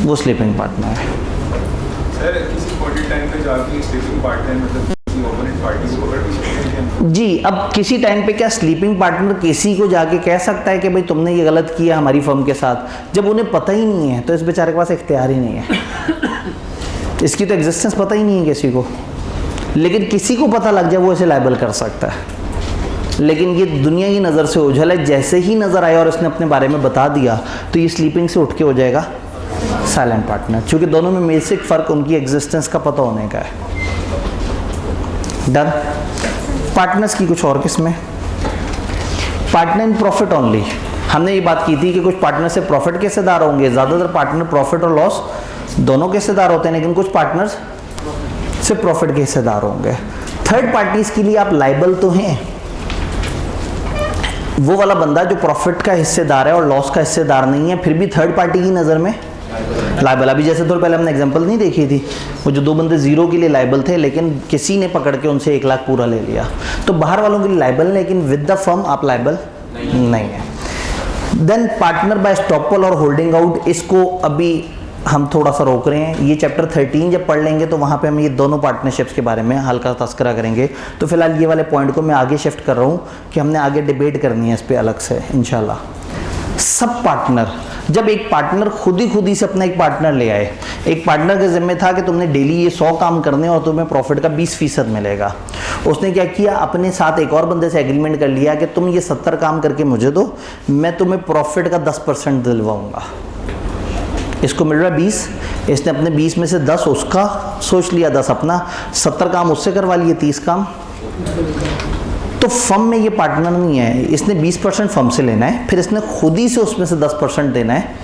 वो स्लीपिंग पार्टनर है। सर, किसी पॉइंट टाइम पे जाके स्लीपिंग पार्टनर मतलब किसी ओपोनेंट पार्टी को पकड़ भी सकते हैं? जी, अब किसी टाइम पे क्या स्लीपिंग पार्टनर किसी को जाके कह सकता है कि भाई तुमने ये गलत किया हमारी फर्म के साथ, जब उन्हें पता ही नहीं है तो इस बेचारे के पास इख्तियार ही नहीं है, इसकी तो एग्जिस्टेंस पता ही नहीं है किसी को। लेकिन किसी को पता लग जाए वो इसे लायबल कर सकता है, लेकिन ये दुनिया की नज़र से ओझल है। जैसे ही नज़र आया और इसने अपने बारे में बता दिया तो ये स्लीपिंग से उठ के हो जाएगा साइलेंट पार्टनर, क्योंकि दोनों में बेसिक फ़र्क उनकी एग्जिस्टेंस का पता होने का है। डन। पार्टनर्स की कुछ और किस्में। पार्टनर इन प्रॉफिट ओनली, हमने ये बात की थी कि कुछ पार्टनर से प्रॉफिट के हिस्सेदार होंगे, ज़्यादातर पार्टनर प्रॉफिट और लॉस दोनों के हिस्सेदार होते हैं, लेकिन कुछ पार्टनर्स सिर्फ प्रॉफिट के हिस्सेदार होंगे। थर्ड पार्टीज के लिए आप लाइबल तो हैं, वो वाला बंदा जो प्रॉफिट का हिस्सेदार है और लॉस का हिस्सेदार नहीं है, फिर भी थर्ड पार्टी की नज़र में लाइबल। अभी जैसे थोड़ी पहले हमने एग्जांपल नहीं देखी थी, वो जो 2 बंदे 0 के लिए लाइबल थे, लेकिन किसी ने पकड़ के उनसे 1 लाख पूरा ले लिया, तो बाहर वालों के लिए लाइबल, लेकिन विद द फर्म आप लाइबल नहीं है। देन पार्टनर बाय स्टॉपल और होल्डिंग आउट, इसको अभी हम थोड़ा सा रोक रहे हैं। ये चैप्टर 13 जब पढ़ लेंगे तो वहाँ पे हम ये दोनों पार्टनरशिप्स के बारे में हल्का तस्करा करेंगे। तो फिलहाल ये वाले पॉइंट को मैं आगे शिफ्ट कर रहा हूँ कि हमने आगे डिबेट करनी है इस पर अलग से इंशाल्लाह। सब पार्टनर, जब एक पार्टनर खुद ही से अपना एक पार्टनर ले आए, एक पार्टनर के जिम्मे था कि तुमने डेली ये 100 काम करने और तुम्हें प्रॉफिट का 20% मिलेगा। उसने क्या किया, अपने साथ एक और बंदे से एग्रीमेंट कर लिया कि तुम ये 70 काम करके मुझे दो, मैं तुम्हें प्रॉफिट का 10% दिलवाऊंगा। इसको मिल रहा है 20, इसने अपने 20 में से 10 उसका सोच लिया, 10 अपना, 70 काम उससे करवा लिए, 30 काम। तो फर्म में ये पार्टनर नहीं है, इसने 20% फर्म से लेना है, फिर इसने खुद ही से उसमें से 10% देना है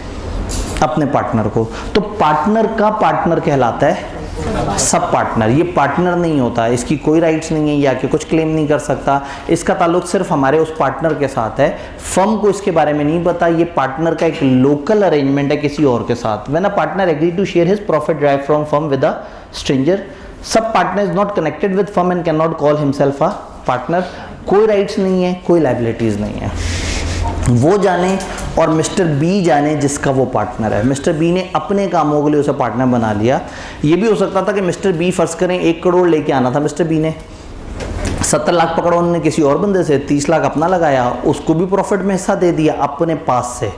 अपने पार्टनर को। तो पार्टनर का पार्टनर कहलाता है सब पार्टनर। ये पार्टनर नहीं होता, इसकी कोई राइट्स नहीं है, या कि कुछ क्लेम नहीं कर सकता, इसका ताल्लुक सिर्फ हमारे उस पार्टनर के साथ है। फर्म को इसके बारे में नहीं पता, ये पार्टनर का एक लोकल अरेंजमेंट है किसी और के साथ। When a partner agree to share his profit drive from firm with a stranger, sub partner is not connected with firm and can not call himself a partner. कोई rights नहीं है, कोई liabilities नहीं है, वो जाने और मिस्टर बी जाने जिसका वो पार्टनर है। मिस्टर बी ने अपने कामों के लिए उसे पार्टनर बना लिया। ये भी हो सकता था कि मिस्टर बी फर्ज करें 1 करोड़ लेके आना था मिस्टर बी ने, 70 लाख पकड़ा उन्होंने किसी और बंदे से, 30 लाख अपना लगाया, उसको भी प्रॉफिट में हिस्सा दे दिया अपने पास से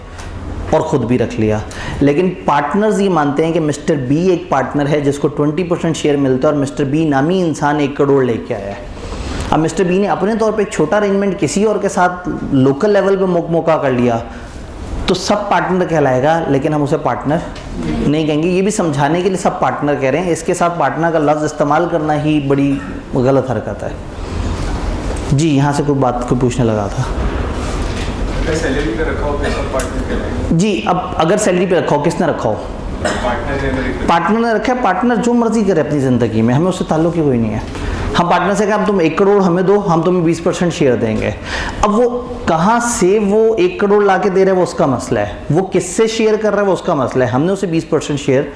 और ख़ुद भी रख लिया। लेकिन पार्टनर्स ये मानते हैं कि मिस्टर बी एक पार्टनर है जिसको 20% शेयर मिलता है और मिस्टर बी नामी इंसान 1 करोड़ लेके आया है। अब मिस्टर बी ने अपने तौर पे एक छोटा अरेंजमेंट किसी और के साथ लोकल लेवल पे मौका कर लिया, तो सब पार्टनर कहलाएगा, लेकिन हम उसे पार्टनर नहीं कहेंगे। ये भी समझाने के लिए सब पार्टनर कह रहे हैं, इसके साथ पार्टनर का लफ्ज़ इस्तेमाल करना ही बड़ी गलत हरकत है। जी, यहाँ से कोई बात को पूछने लगा था। सैलरी पे रखा हो तो सब पार्टनर कहलाएंगे? जी, अब अगर सैलरी पे रखा हो, किसने रखा हो? पार्टनर ने अगर एक पार्टनर ने रखा है, पार्टनर जो मर्जी करे अपनी ज़िंदगी में, हमें उससे ताल्लुक ही कोई नहीं है। हम पार्टनर से कहा तुम 1 करोड़ हमें दो, हम तुम्हें 20% शेयर देंगे। अब वो कहाँ से वो 1 करोड़ ला के दे रहे हैं वो उसका मसला है, वो किससे शेयर कर रहा है वो उसका मसला है। हमने उसे 20% शेयर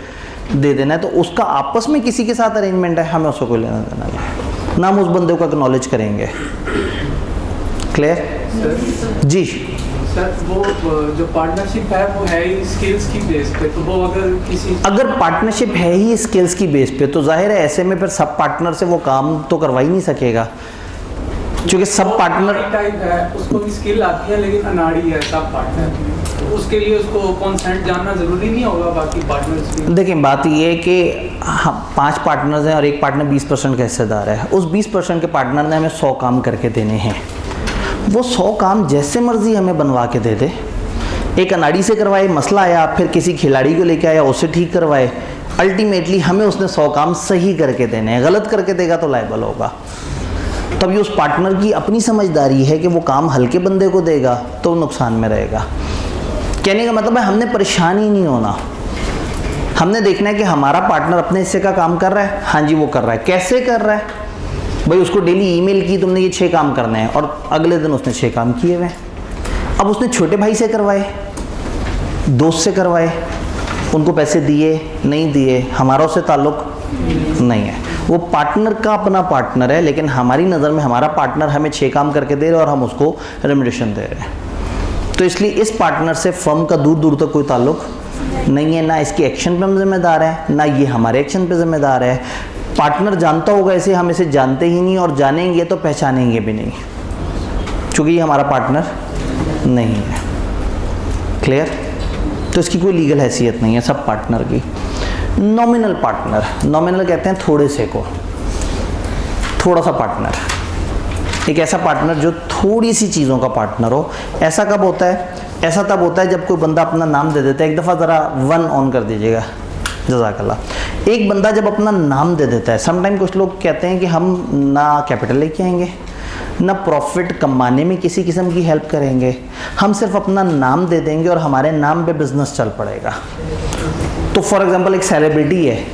दे देना है, तो उसका आपस में किसी के साथ अरेंजमेंट है, हमें उसको कोई लेना देना नहीं है, ना हम उस बंदे को एक्नॉलेज करेंगे। क्लियर जी? सर वो जो पार्टनरशिप है वो है ही स्किल्स की बेस पे, तो वो अगर पार्टनरशिप है ही स्किल्स की बेस पे तो जाहिर है ऐसे में फिर सब पार्टनर से वो काम तो करवा ही नहीं सकेगा, क्योंकि सब पार्टनर टाइप है, उसको भी स्किल आती है लेकिन अनाड़ी है सब पार्टनर, तो उसके लिए उसको कॉन्सेंट जानना जरूरी नहीं होगा बाकी पार्टनर्स की। देखिए बात ये है कि हम 5 पार्टनर्स हैं और एक पार्टनर 20% का हिस्सेदार है। उस 20% के पार्टनर ने हमें 100 काम करके देने हैं, वो 100 काम जैसे मर्जी हमें बनवा के दे दे। एक अनाड़ी से करवाए, मसला आया, फिर किसी खिलाड़ी को लेके आया, उससे ठीक करवाए, अल्टीमेटली हमें उसने 100 काम सही करके देने हैं। गलत करके देगा तो लायबल होगा। तब ये उस पार्टनर की अपनी समझदारी है कि वो काम हल्के बंदे को देगा तो नुकसान में रहेगा। कहने का मतलब है हमने परेशान ही नहीं होना, हमने देखना है कि हमारा पार्टनर अपने हिस्से का काम कर रहा है, हाँ जी वो कर रहा है, कैसे कर रहा है भाई। उसको डेली ईमेल की तुमने ये 6 काम करने हैं और अगले दिन उसने 6 काम किए हुए। अब उसने छोटे भाई से करवाए, दोस्त से करवाए, उनको पैसे दिए नहीं दिए, हमारा उससे ताल्लुक नहीं है। वो पार्टनर का अपना पार्टनर है, लेकिन हमारी नज़र में हमारा पार्टनर हमें 6 काम करके दे रहे हैं और हम उसको रेम्युनरेशन दे रहे हैं। तो इसलिए इस पार्टनर से फर्म का दूर दूर तक कोई ताल्लुक नहीं है, ना इसकी एक्शन पे हम जिम्मेदार हैं, ना ये हमारे एक्शन पे जिम्मेदार है। पार्टनर जानता होगा इसे, हम इसे जानते ही नहीं, और जानेंगे तो पहचानेंगे भी नहीं, क्योंकि ये हमारा पार्टनर नहीं है। क्लियर? तो इसकी कोई लीगल हैसियत नहीं है सब पार्टनर की। नॉमिनल पार्टनर, नॉमिनल कहते हैं थोड़े से को, थोड़ा सा पार्टनर, एक ऐसा पार्टनर जो थोड़ी सी चीज़ों का पार्टनर हो। ऐसा कब होता है? ऐसा तब होता है जब कोई बंदा अपना नाम दे देता है। एक दफ़ा ज़रा 1 ऑन कर दीजिएगा, जज़ाकल्लाह। एक बंदा जब अपना नाम दे देता है, समटाइम कुछ लोग कहते हैं कि हम ना कैपिटल लेके आएंगे, ना प्रॉफिट कमाने में किसी किस्म की हेल्प करेंगे, हम सिर्फ अपना नाम दे देंगे और हमारे नाम पे बिजनेस चल पड़ेगा। तो फॉर एग्जांपल एक सेलिब्रिटी है,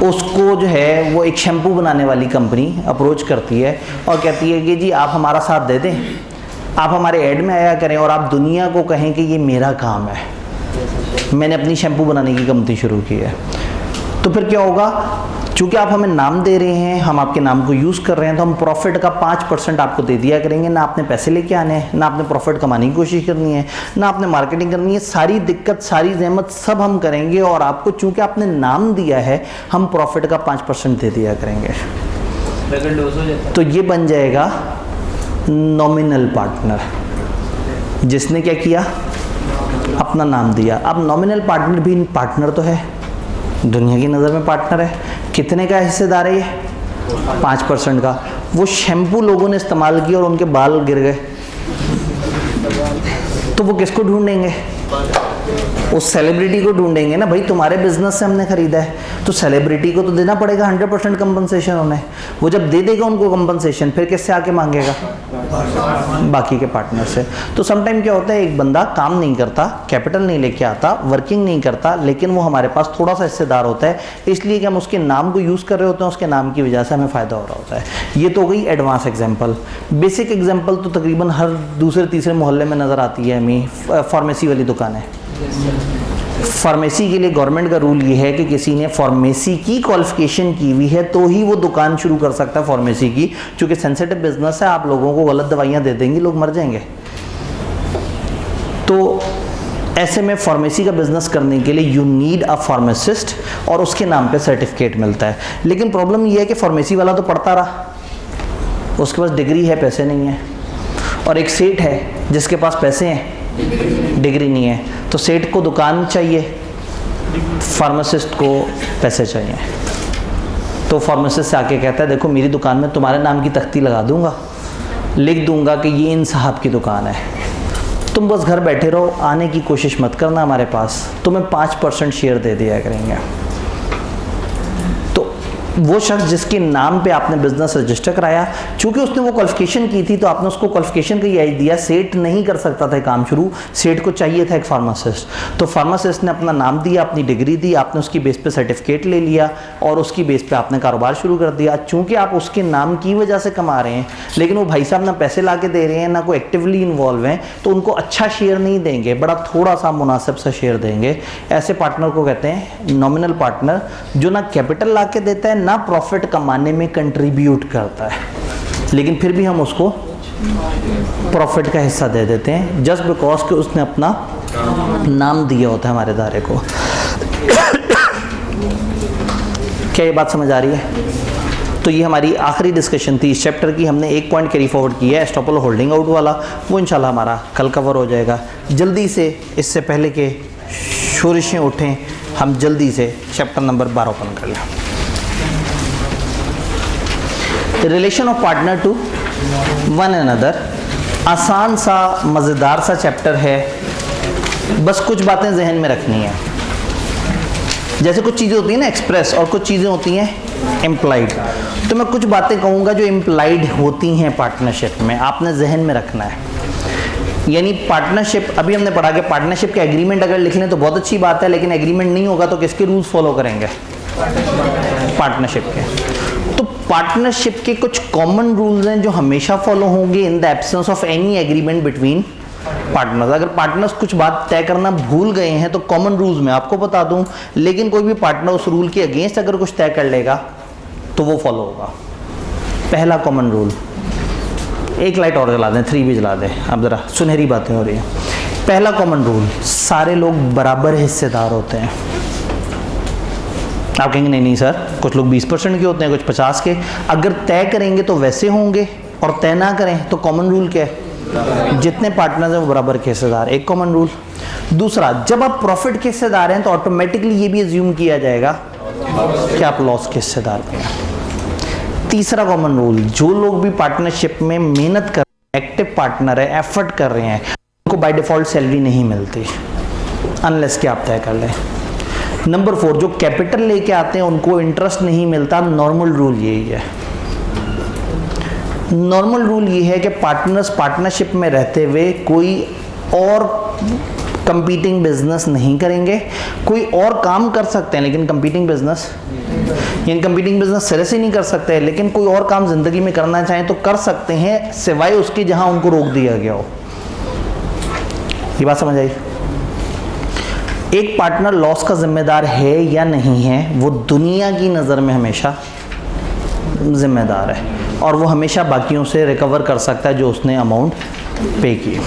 उसको जो है वो एक शैम्पू बनाने वाली कंपनी अप्रोच करती है और कहती है कि जी आप हमारा साथ दे दें, आप हमारे ऐड में आया करें और आप दुनिया को कहें कि ये मेरा काम है, मैंने अपनी शैम्पू बनाने की कंपनी शुरू की है। तो फिर क्या होगा? चूँकि आप हमें नाम दे रहे हैं, हम आपके नाम को यूज़ कर रहे हैं, तो हम प्रॉफिट का 5% आपको दे दिया करेंगे। ना आपने पैसे लेके आने हैं, ना आपने प्रॉफिट कमाने की कोशिश करनी है, ना आपने मार्केटिंग करनी है, सारी दिक्कत सारी जहमत सब हम करेंगे और आपको चूँकि आपने नाम दिया है हम प्रॉफिट का 5% दे दिया करेंगे। तो ये बन जाएगा नॉमिनल पार्टनर, जिसने क्या किया? अपना नाम दिया। अब नॉमिनल पार्टनर भी पार्टनर तो है, दुनिया की नज़र में पार्टनर है। कितने का हिस्सेदार है ये? 5% का। वो शैम्पू लोगों ने इस्तेमाल किया और उनके बाल गिर गए, तो वो किसको ढूंढेंगे? उस सेलिब्रिटी को ढूंढेंगे ना भाई, तुम्हारे बिजनेस से हमने खरीदा है, तो सेलिब्रिटी को तो देना पड़ेगा 100% कंपनसेशन उन्हें। वो जब दे देगा उनको कंपनसेशन, फिर किससे आके मांगेगा? बाकी के पार्टनर से। तो समटाइम क्या होता है, एक बंदा काम नहीं करता, कैपिटल नहीं लेके आता, वर्किंग नहीं करता, लेकिन वो हमारे पास थोड़ा सा हिस्सेदार होता है, इसलिए कि हम उसके नाम को यूज़ कर रहे होते हैं, उसके नाम की वजह से हमें फ़ायदा हो रहा होता है। ये तो हो गई एडवांस एग्जाम्पल। बेसिक एग्जाम्पल तो तकरीबन हर दूसरे तीसरे मोहल्ले में नज़र आती है हमें, फार्मेसी वाली दुकानें। फार्मेसी के लिए गवर्नमेंट का रूल ये है कि किसी ने फार्मेसी की क्वालिफिकेशन की हुई है तो ही वो दुकान शुरू कर सकता है फार्मेसी की, क्योंकि सेंसिटिव बिजनेस है, आप लोगों को गलत दवाइयाँ दे देंगे, लोग मर जाएंगे। तो ऐसे में फार्मेसी का बिजनेस करने के लिए यू नीड अ फार्मासिस्ट और उसके नाम पे सर्टिफिकेट मिलता है। लेकिन प्रॉब्लम ये है कि फार्मेसी वाला तो पढ़ता रहा, उसके पास डिग्री है, पैसे नहीं है, और एक सेठ है जिसके पास पैसे हैं, डिग्री नहीं है। तो सेठ को दुकान चाहिए, फार्मासिस्ट को पैसे चाहिए। तो फार्मासिस्ट से आके कहता है देखो मेरी दुकान में तुम्हारे नाम की तख्ती लगा दूंगा, लिख दूंगा कि ये इन साहब की दुकान है, तुम बस घर बैठे रहो, आने की कोशिश मत करना हमारे पास, तुम्हें 5% शेयर दे दिया करेंगे। तो वो शख्स जिसके नाम पे आपने बिजनेस रजिस्टर कराया, चूंकि उसने वो क्वालिफिकेशन की थी तो आपने उसको क्वालिफिकेशन का ये दिया। सेठ नहीं कर सकता था काम शुरू, सेठ को चाहिए था एक फार्मासिस्ट, तो फार्मासिस्ट ने अपना नाम दिया, अपनी डिग्री दी, आपने उसकी बेस पे सर्टिफिकेट ले लिया और उसकी बेस पे आपने कारोबार शुरू कर दिया। चूंकि आप उसके नाम की वजह से कमा रहे हैं, लेकिन वो भाई साहब ना पैसे ला के दे रहे हैं, ना कोई एक्टिवली इन्वॉल्व हैं, तो उनको अच्छा शेयर नहीं देंगे, बड़ा थोड़ा सा मुनासिब सा शेयर देंगे। ऐसे पार्टनर को कहते हैं नॉमिनल पार्टनर, जो ना कैपिटल ला के देता है ना प्रॉफिट कमाने में कंट्रीब्यूट करता है, लेकिन फिर भी हम उसको प्रॉफिट का हिस्सा दे देते हैं जस्ट बिकॉज कि उसने अपना नाम दिया होता है हमारे इदारे को। क्या ये बात समझ आ रही है? तो ये हमारी आखिरी डिस्कशन थी इस चैप्टर की। हमने एक पॉइंट कैरी फॉरवर्ड किया है, एस्टॉपल होल्डिंग आउट वाला, वो इंशाल्लाह हमारा कल कवर हो जाएगा। जल्दी से, इससे पहले के शोरिशें उठें, हम जल्दी से चैप्टर नंबर 12 ओपन कर लें। Relation of partner to one another, आसान सा मज़ेदार सा चैप्टर है, बस कुछ बातें जहन में रखनी है। जैसे कुछ चीज़ें होती हैं ना एक्सप्रेस और कुछ चीज़ें होती हैं इम्प्लाइड, तो मैं कुछ बातें कहूँगा जो इम्प्लाइड होती हैं पार्टनरशिप में, आपने जहन में रखना है। यानी पार्टनरशिप, अभी हमने पढ़ा कि पार्टनरशिप के एग्रीमेंट अगर लिख लें तो बहुत अच्छी बात है, लेकिन एग्रीमेंट नहीं होगा तो किसके रूल्स फॉलो करेंगे? पार्टनरशिप के। तो पार्टनरशिप के कुछ कॉमन रूल्स हैं जो हमेशा फॉलो होंगे in the absence of any agreement between partners. अगर पार्टनर्स कुछ बात तय करना भूल गए हैं तो कॉमन रूल्स मैं आपको बता दूं, लेकिन कोई भी पार्टनर उस रूल के अगेंस्ट अगर कुछ तय कर लेगा तो वो फॉलो होगा। पहला कॉमन रूल, एक लाइट और जला दें, 3 भी जला दें, अब ज़रा सुनहरी बातें हो रही हैं। पहला कॉमन रूल, सारे लोग बराबर हिस्सेदार होते हैं। आप कहेंगे नहीं नहीं सर, कुछ लोग 20% के होते हैं, कुछ 50 के। अगर तय करेंगे तो वैसे होंगे और तय ना करें तो कॉमन रूल क्या है? जितने पार्टनर्स हैं वो बराबर के हिस्सेदार, एक कॉमन रूल। दूसरा, जब आप प्रॉफिट के हिस्सेदार हैं तो ऑटोमेटिकली ये भी अज्यूम किया जाएगा कि आप लॉस के हिस्सेदार हैं। तीसरा कॉमन रूल, जो लोग भी पार्टनरशिप में मेहनत कर रहे हैं, एक्टिव पार्टनर है, एफर्ट कर रहे हैं, उनको बाय डिफॉल्ट सैलरी नहीं मिलती अनलेस कि आप तय कर लें। नंबर 4, जो कैपिटल लेके आते हैं उनको इंटरेस्ट नहीं मिलता। नॉर्मल रूल यही है। नॉर्मल रूल ये है कि पार्टनर्स पार्टनरशिप में रहते हुए कोई और कंपीटिंग बिजनेस नहीं करेंगे। कोई और काम कर सकते हैं लेकिन कंपीटिंग बिजनेस, यानी कंपीटिंग बिजनेस सिरे से नहीं कर सकते, लेकिन कोई और काम जिंदगी में करना चाहें तो कर सकते हैं, सिवाय उसके जहां उनको रोक दिया गया हो। ये बात समझ आई? एक पार्टनर लॉस का जिम्मेदार है या नहीं है, वो दुनिया की नज़र में हमेशा जिम्मेदार है और वो हमेशा बाकियों से रिकवर कर सकता है जो उसने अमाउंट पे की।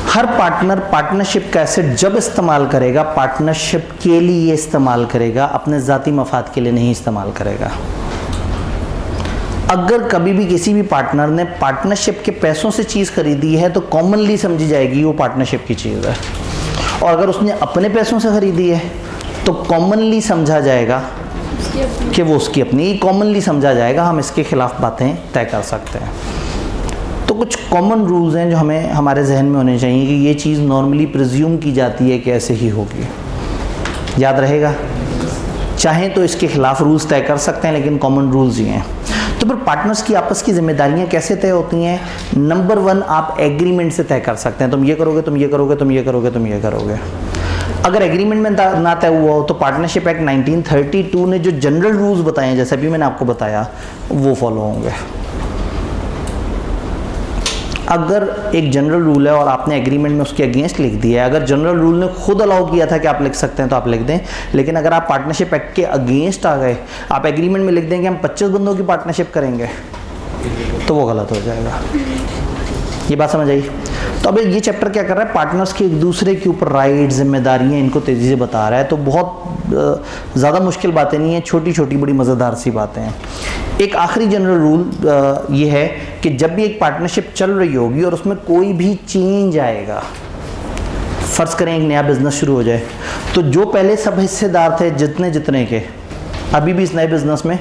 हर पार्टनर पार्टनरशिप का एसेट जब इस्तेमाल करेगा, पार्टनरशिप के लिए इस्तेमाल करेगा, अपने ज़ाती मफाद के लिए नहीं इस्तेमाल करेगा। अगर कभी भी किसी भी पार्टनर ने पार्टनरशिप के पैसों से चीज़ खरीदी है तो कॉमनली समझी जाएगी वो पार्टनरशिप की चीज़ है, और अगर उसने अपने पैसों से खरीदी है तो कॉमनली समझा जाएगा कि वो उसकी अपनी, कॉमनली समझा जाएगा, हम इसके खिलाफ बातें तय कर सकते हैं। तो कुछ कॉमन रूल्स हैं जो हमें हमारे जहन में होने चाहिए कि ये चीज़ नॉर्मली प्रिज्यूम की जाती है कि ऐसे ही होगी, याद रहेगा। चाहें तो इसके खिलाफ रूल्स तय कर सकते हैं, लेकिन कॉमन रूल्स ही हैं। तो फिर पार्टनर्स की आपस की जिम्मेदारियां कैसे तय होती हैं? नंबर 1, आप एग्रीमेंट से तय कर सकते हैं, तुम ये करोगे, तुम ये करोगे, तुम ये करोगे, तुम ये करोगे। अगर एग्रीमेंट में ना तय हुआ हो तो पार्टनरशिप एक्ट 1932 ने जो जनरल रूल्स बताए हैं, जैसे अभी मैंने आपको बताया, वो फॉलो होंगे। अगर एक जनरल रूल है और आपने एग्रीमेंट में उसके अगेंस्ट लिख दिया है, अगर जनरल रूल ने खुद अलाउ किया था कि आप लिख सकते हैं तो आप लिख दें, लेकिन अगर आप पार्टनरशिप एक्ट के अगेंस्ट आ गए, आप एग्रीमेंट में लिख दें कि हम 25 बंदों की पार्टनरशिप करेंगे, तो वो गलत हो जाएगा। ये बात समझ आई? तो अब ये चैप्टर क्या कर रहा है? पार्टनर्स के एक दूसरे के ऊपर राइट, जिम्मेदारियाँ, इनको तेज़ी से बता रहा है। तो बहुत ज़्यादा मुश्किल बातें नहीं हैं, छोटी छोटी बड़ी मज़ेदार सी बातें हैं। एक आखिरी जनरल रूल ये है कि जब भी एक पार्टनरशिप चल रही होगी और उसमें कोई भी चेंज आएगा, फ़र्ज़ करें एक नया बिज़नेस शुरू हो जाए, तो जो पहले सब हिस्सेदार थे जितने के, अभी भी इस नए बिज़नेस में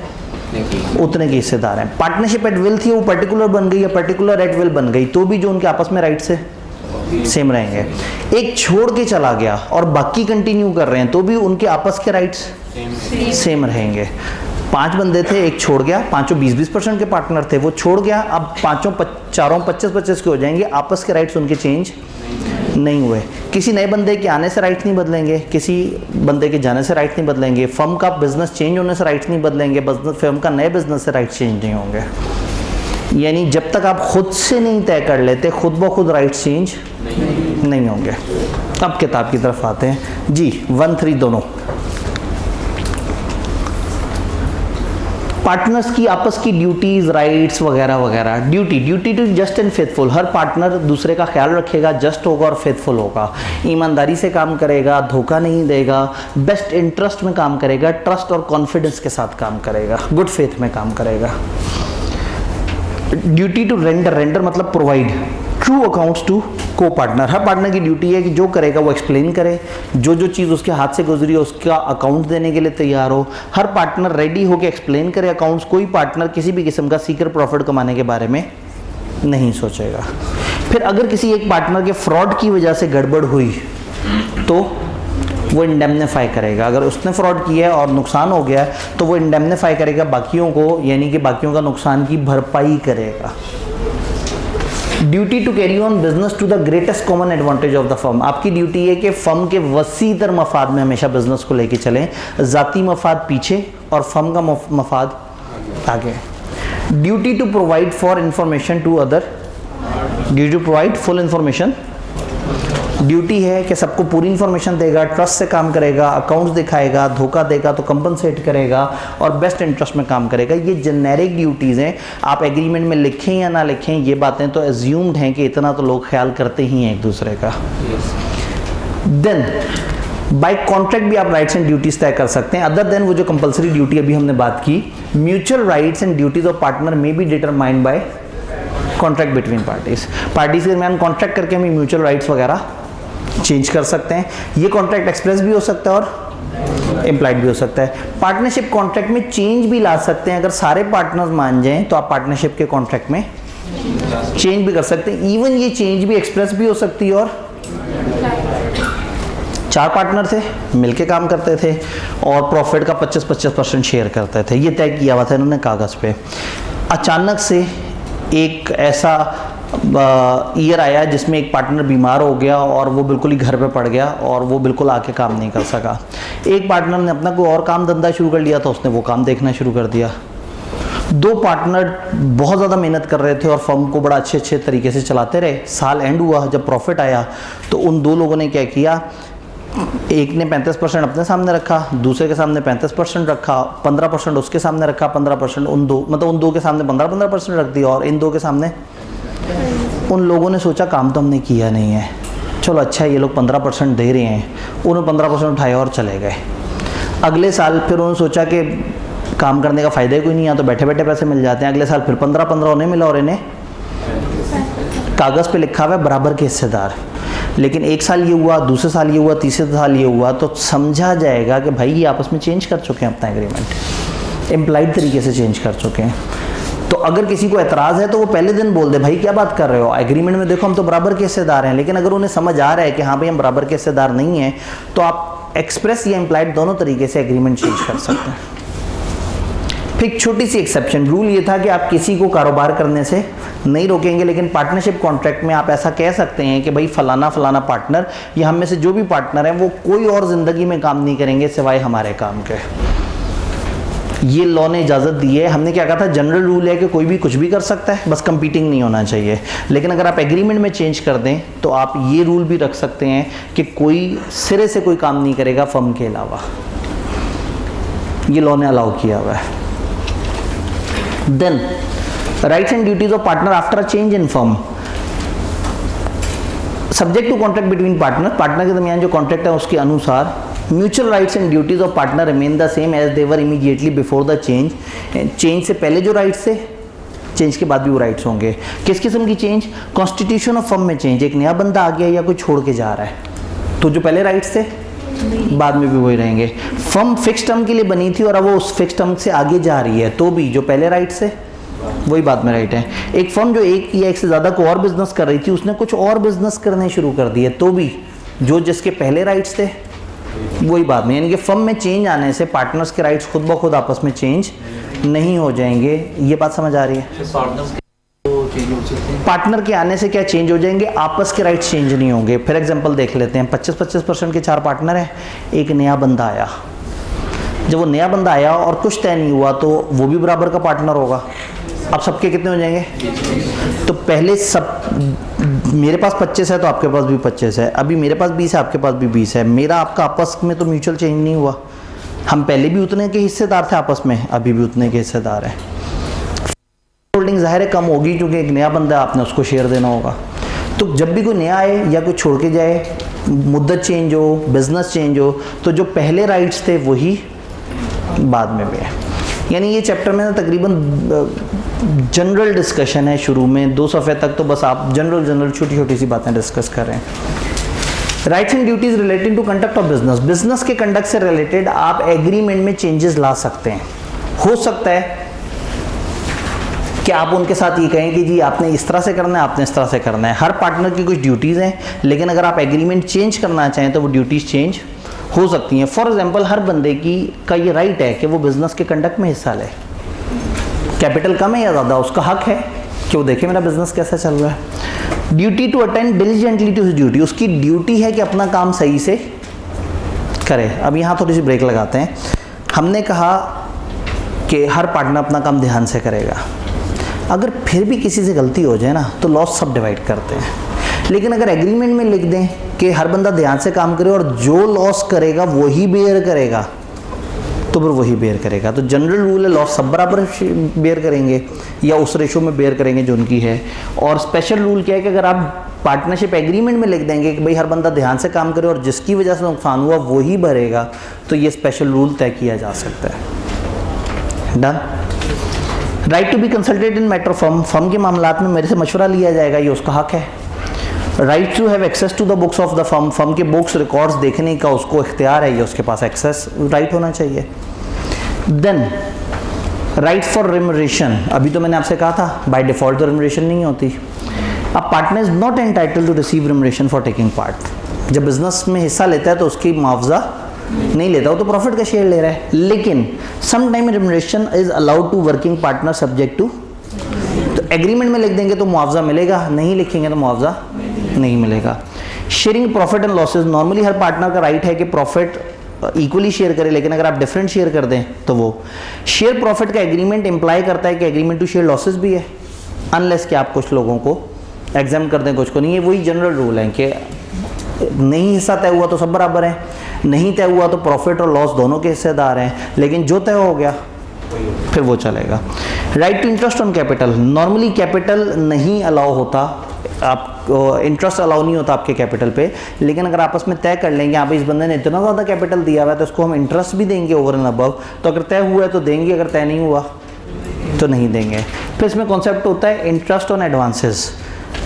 उतने के हिस्सेदार हैं। पार्टनरशिप एट विल थी, वो पर्टिकुलर बन गई या पर्टिकुलर एट विल बन गई, तो भी जो उनके आपस में राइट से सेम रहेंगे। एक छोड़ के चला गया और बाकी कंटिन्यू कर रहे हैं, तो भी उनके आपस के राइट्स सेम रहेंगे। 5 बंदे थे, एक छोड़ गया, पांचों 20-20% के पार्टनर थे, वो छोड़ गया, अब चारों 25-25 के हो जाएंगे, आपस के राइट्स उनके चेंज नहीं हुए। किसी नए बंदे के आने से राइट्स नहीं बदलेंगे, किसी बंदे के जाने से राइट्स नहीं बदलेंगे, फर्म का बिजनेस चेंज होने से राइट्स नहीं बदलेंगे, फर्म का नए बिजनेस से राइट्स चेंज नहीं होंगे। यानी जब तक आप खुद से नहीं तय कर लेते, खुद ब खुद राइट्स चेंज नहीं होंगे। अब किताब की तरफ आते हैं जी। 1-3 दोनों पार्टनर्स की आपस की ड्यूटीज, राइट्स वगैरह वगैरह। Duty to just and faithful, हर पार्टनर दूसरे का ख्याल रखेगा, जस्ट होगा और फेथफुल होगा, ईमानदारी से काम करेगा, धोखा नहीं देगा, बेस्ट इंटरेस्ट में काम करेगा, ट्रस्ट और कॉन्फिडेंस के साथ काम करेगा, गुड फेथ में काम करेगा। ड्यूटी टू रेंडर मतलब प्रोवाइड ट्रू अकाउंट्स टू को पार्टनर, हर पार्टनर की ड्यूटी है कि जो करेगा वो एक्सप्लेन करे, जो चीज़ उसके हाथ से गुजरी है उसका अकाउंट देने के लिए तैयार हो। हर पार्टनर रेडी हो के एक्सप्लेन करे अकाउंट्स, कोई पार्टनर किसी भी किस्म का सीक्रेट प्रॉफिट कमाने के बारे में नहीं सोचेगा। फिर अगर किसी एक पार्टनर के फ्रॉड की वजह से गड़बड़ हुई तो वो इंडेमनीफाई करेगा, अगर उसने फ्रॉड किया है और नुकसान हो गया है तो वो इंडेमनीफाई करेगा बाकियों को, यानी कि बाकियों का नुकसान की भरपाई करेगा। Duty to carry on business to the greatest common advantage of the firm, आपकी ड्यूटी है कि फर्म के वसी तर मफाद में हमेशा बिजनेस को लेके चलें, ज़ाती मफाद पीछे और फर्म का मफाद आगे। Duty to provide for information to other, duty to provide full information, duty है कि सबको पूरी इंफॉर्मेशन देगा, ट्रस्ट से काम करेगा, अकाउंट्स दिखाएगा, धोखा देगा तो कंपनसेट करेगा और बेस्ट इंटरेस्ट में काम करेगा। ये जेनेरिक ड्यूटीज़ हैं, आप एग्रीमेंट में लिखें या ना लिखें, ये बातें तो एज्यूम्ड हैं कि इतना तो लोग ख्याल करते ही हैं एक दूसरे का। देन बाय कॉन्ट्रैक्ट भी आप राइट्स एंड ड्यूटीज़ तय कर सकते हैं, अदर देन वो जो कंपलसरी ड्यूटी अभी हमने बात की। Mutual rights and duties of partner may be determined by contract between parties के दरमियान कॉन्ट्रैक्ट करके हम म्यूचुअल राइट्स वगैरह चेंज कर सकते हैं। ये कॉन्ट्रैक्ट एक्सप्रेस भी हो सकता है और इम्प्लाइड भी हो सकता है। पार्टनरशिप कॉन्ट्रैक्ट में चेंज भी ला सकते हैं, अगर सारे पार्टनर्स मान जाएं तो आप पार्टनरशिप के कॉन्ट्रैक्ट में चेंज भी कर सकते हैं। इवन ये चेंज भी एक्सप्रेस भी हो सकती है और 4 पार्टनर थे, मिलके काम करते थे और प्रॉफिट का 25-25% शेयर करते थे, ये तय किया हुआ था इन्होंने कागज़ पे। अचानक से एक ऐसा ईयर आया जिसमें एक पार्टनर बीमार हो गया और वो बिल्कुल ही घर पे पड़ गया और वो बिल्कुल आके काम नहीं कर सका। एक पार्टनर ने अपना कोई और काम धंधा शुरू कर लिया था, उसने वो काम देखना शुरू कर दिया। 2 पार्टनर बहुत ज़्यादा मेहनत कर रहे थे और फर्म को बड़ा अच्छे तरीके से चलाते रहे। साल एंड हुआ, जब प्रॉफिट आया तो उन 2 लोगों ने क्या किया, एक ने 35% अपने सामने रखा, दूसरे के सामने 35% रखा, 15% उसके सामने रखा, 15% उन दो के सामने 15% रख दिया और इन 2 के सामने। उन लोगों ने सोचा काम तो हमने किया नहीं है, चलो अच्छा ये लोग 15% दे रहे हैं, उन्होंने 15% उठाए और चले गए। अगले साल फिर उन्होंने सोचा कि काम करने का फ़ायदा ही कोई नहीं है, तो बैठे बैठे पैसे मिल जाते हैं। अगले साल फिर 15-15 उन्हें मिला और इन्हें कागज़ पे लिखा हुआ है बराबर के हिस्सेदार। लेकिन एक साल ये हुआ, दूसरे साल ये हुआ, तीसरे साल ये हुआ, तो समझा जाएगा कि भाई ये आपस में चेंज कर चुके हैं अपना एग्रीमेंट, इम्प्लाइड तरीके से चेंज कर चुके हैं। तो अगर किसी को एतराज़ है तो वो पहले दिन बोल दे, भाई क्या बात कर रहे हो, एग्रीमेंट में देखो हम तो बराबर के हिस्सेदार हैं। लेकिन अगर उन्हें समझ आ रहा है कि हाँ भाई हम बराबर के हिस्सेदार नहीं हैं, तो आप एक्सप्रेस या इम्प्लाइड दोनों तरीके से एग्रीमेंट चेंज कर सकते हैं। फिर एक छोटी सी एक्सेप्शन, रूल ये था कि आप किसी को कारोबार करने से नहीं रोकेंगे, लेकिन पार्टनरशिप कॉन्ट्रैक्ट में आप ऐसा कह सकते हैं कि भाई फलाना पार्टनर या हम में से जो भी पार्टनर हैं वो कोई और ज़िंदगी में काम नहीं करेंगे सिवाय हमारे काम के। ये लॉ ने इजाज़त दी है। हमने क्या कहा था, जनरल रूल है कि कोई भी कुछ भी कर सकता है, बस कंपीटिंग नहीं होना चाहिए। लेकिन अगर आप एग्रीमेंट में चेंज कर दें तो आप ये रूल भी रख सकते हैं कि कोई सिरे से कोई काम नहीं करेगा फर्म के अलावा। ये लॉ ने अलाउ किया हुआ है। Then rights and duties of partner after a change in firm, subject to contract between partner के दरमियान जो कॉन्ट्रैक्ट है उसके अनुसार mutual rights and duties of partner remain the same as they were immediately before the change. Change से पहले जो rights थे, चेंज के बाद भी वो राइट्स होंगे। किस किस्म की चेंज, कॉन्स्टिट्यूशन ऑफ फर्म में चेंज, एक नया बंदा आ गया या कोई छोड़ के जा रहा है तो जो पहले राइट्स थे बाद में भी वही रहेंगे। फर्म फिक्स टर्म के लिए बनी थी और अब वो उस फिक्स टर्म से आगे जा रही है तो भी जो पहले राइट्स थे वही बाद में राइट है। एक फर्म जो एक या एक से ज़्यादा को और बिजनेस कर रही थी, उसने कुछ और बिजनेस करने शुरू कर दिए तो भी जो जिसके पहले राइट्स थे वही बात नहीं, यानी कि फर्म में चेंज आने से पार्टनर्स के राइट्स खुद ब खुद आपस में चेंज नहीं हो जाएंगे। ये बात समझ आ रही है? पार्टनर्स तो चेंज हो सकते हैं। पार्टनर के आने से क्या चेंज हो जाएंगे? आपस के राइट्स चेंज नहीं होंगे। फिर एग्जांपल देख लेते हैं, 25-25% के 4 पार्टनर हैं, एक नया बंदा आया। जब वो नया बंदा आया और कुछ तय नहीं हुआ तो वो भी बराबर का पार्टनर होगा। अब सबके कितने हो जाएंगे? तो पहले सब, मेरे पास 25 है तो आपके पास भी 25 है, अभी मेरे पास 20 है आपके पास भी 20 है, मेरा आपका आपस में तो म्यूचुअल चेंज नहीं हुआ। हम पहले भी उतने के हिस्सेदार थे आपस में, अभी भी उतने के हिस्सेदार हैं। होल्डिंग ज़ाहिर है कम होगी क्योंकि एक नया बंदा आपने उसको शेयर देना होगा। तो जब भी कोई नया आए या कोई छोड़ के जाए, मुद्दत चेंज हो, बिजनेस चेंज हो, तो जो पहले राइट्स थे वही बाद में भी है। यानी ये चैप्टर में ना तकरीबन जनरल डिस्कशन है। शुरू में 2 सफ़े तक तो बस आप जनरल छोटी छोटी सी बातें डिस्कस कर रहे हैं। Rights and duties relating to conduct of business, business के कंडक्ट से रिलेटेड आप एग्रीमेंट में चेंजेस ला सकते हैं। हो सकता है कि आप उनके साथ ये कहें कि जी आपने इस तरह से करना है, आपने इस तरह से करना है। हर पार्टनर की कुछ ड्यूटीज़ हैं, लेकिन अगर आप एग्रीमेंट चेंज करना चाहें तो वो ड्यूटीज़ चेंज हो सकती हैं। फॉर एग्जांपल, हर बंदे का ये राइट है कि वो बिज़नेस के कंडक्ट में हिस्सा ले। कैपिटल कम है या ज़्यादा, उसका हक है कि वो देखे मेरा बिज़नेस कैसा चल रहा है। Duty to attend diligently to his duty, उसकी ड्यूटी है कि अपना काम सही से करे। अब यहाँ थोड़ी सी ब्रेक लगाते हैं। हमने कहा कि हर पार्टनर अपना काम ध्यान से करेगा। अगर फिर भी किसी से गलती हो जाए ना तो लॉस सब डिवाइड करते हैं, लेकिन अगर एग्रीमेंट में लिख दें कि हर बंदा ध्यान से काम करे और जो लॉस करेगा वही बेयर करेगा, तो फिर वही बेयर करेगा। तो जनरल रूल है लॉस सब बराबर बेयर करेंगे या उस रेशो में बेयर करेंगे जो उनकी है। और स्पेशल रूल क्या है कि अगर आप पार्टनरशिप एग्रीमेंट में लिख देंगे कि भाई हर बंदा ध्यान से काम करे और जिसकी वजह से नुकसान हुआ वही भरेगा, तो ये स्पेशल रूल तय किया जा सकता है। Done. Right to be consulted in matter firm, firm के मामलात में मेरे से मशवरा लिया जाएगा, ये उसका हक है। Right to have access to the books of the firm, firm के बुक्स रिकॉर्ड्स देखने का उसको इख्तियार है, ये उसके पास एक्सेस राइट होना चाहिए। देन राइट फॉर रिमरेशन, अभी तो मैंने आपसे कहा था बाय डिफॉल्ट तो रिमरेशन नहीं होती। अब partner is not entitled to receive remuneration for taking part. जब बिजनेस में हिस्सा लेता है तो उसकी मुआवजा नहीं लेता, वो तो प्रॉफिट का शेयर ले रहा है। लेकिन some time remuneration is allowed to working partner subject to, तो एग्रीमेंट में लिख देंगे तो मुआवजा मिलेगा, नहीं लिखेंगे तो मुआवजा नहीं मिलेगा। Sharing profit and losses, normally her partner का राइट है कि प्रॉफिट इक्वली शेयर करे, लेकिन अगर आप डिफरेंट शेयर कर दें तो वो शेयर प्रॉफिट का एग्रीमेंट इंप्लाई करता है कि एग्रीमेंट टू शेयर लॉसेज भी है, अनलेस कि आप कुछ लोगों को एग्जाम कर दें, कुछ को नहीं है। वही जनरल रूल है कि नहीं हिस्सा तय हुआ तो सब बराबर है, नहीं तय हुआ तो प्रॉफिट और लॉस दोनों के हिस्सेदार हैं, लेकिन जो तय हो गया फिर वो चलेगा। Right to interest on capital, normally capital नहीं अलाउ होता, आप इंटरेस्ट अलाउ नहीं होता आपके कैपिटल पे, लेकिन अगर आपस में तय कर लेंगे आप इस बंदे ने इतना ज़्यादा कैपिटल दिया हुआ है तो उसको हम इंटरेस्ट भी देंगे ओवर एंड अबव, तो अगर तय हुआ है तो देंगे, अगर तय नहीं हुआ तो नहीं देंगे। फिर इसमें कॉन्सेप्ट होता है इंटरेस्ट ऑन एडवांसेस।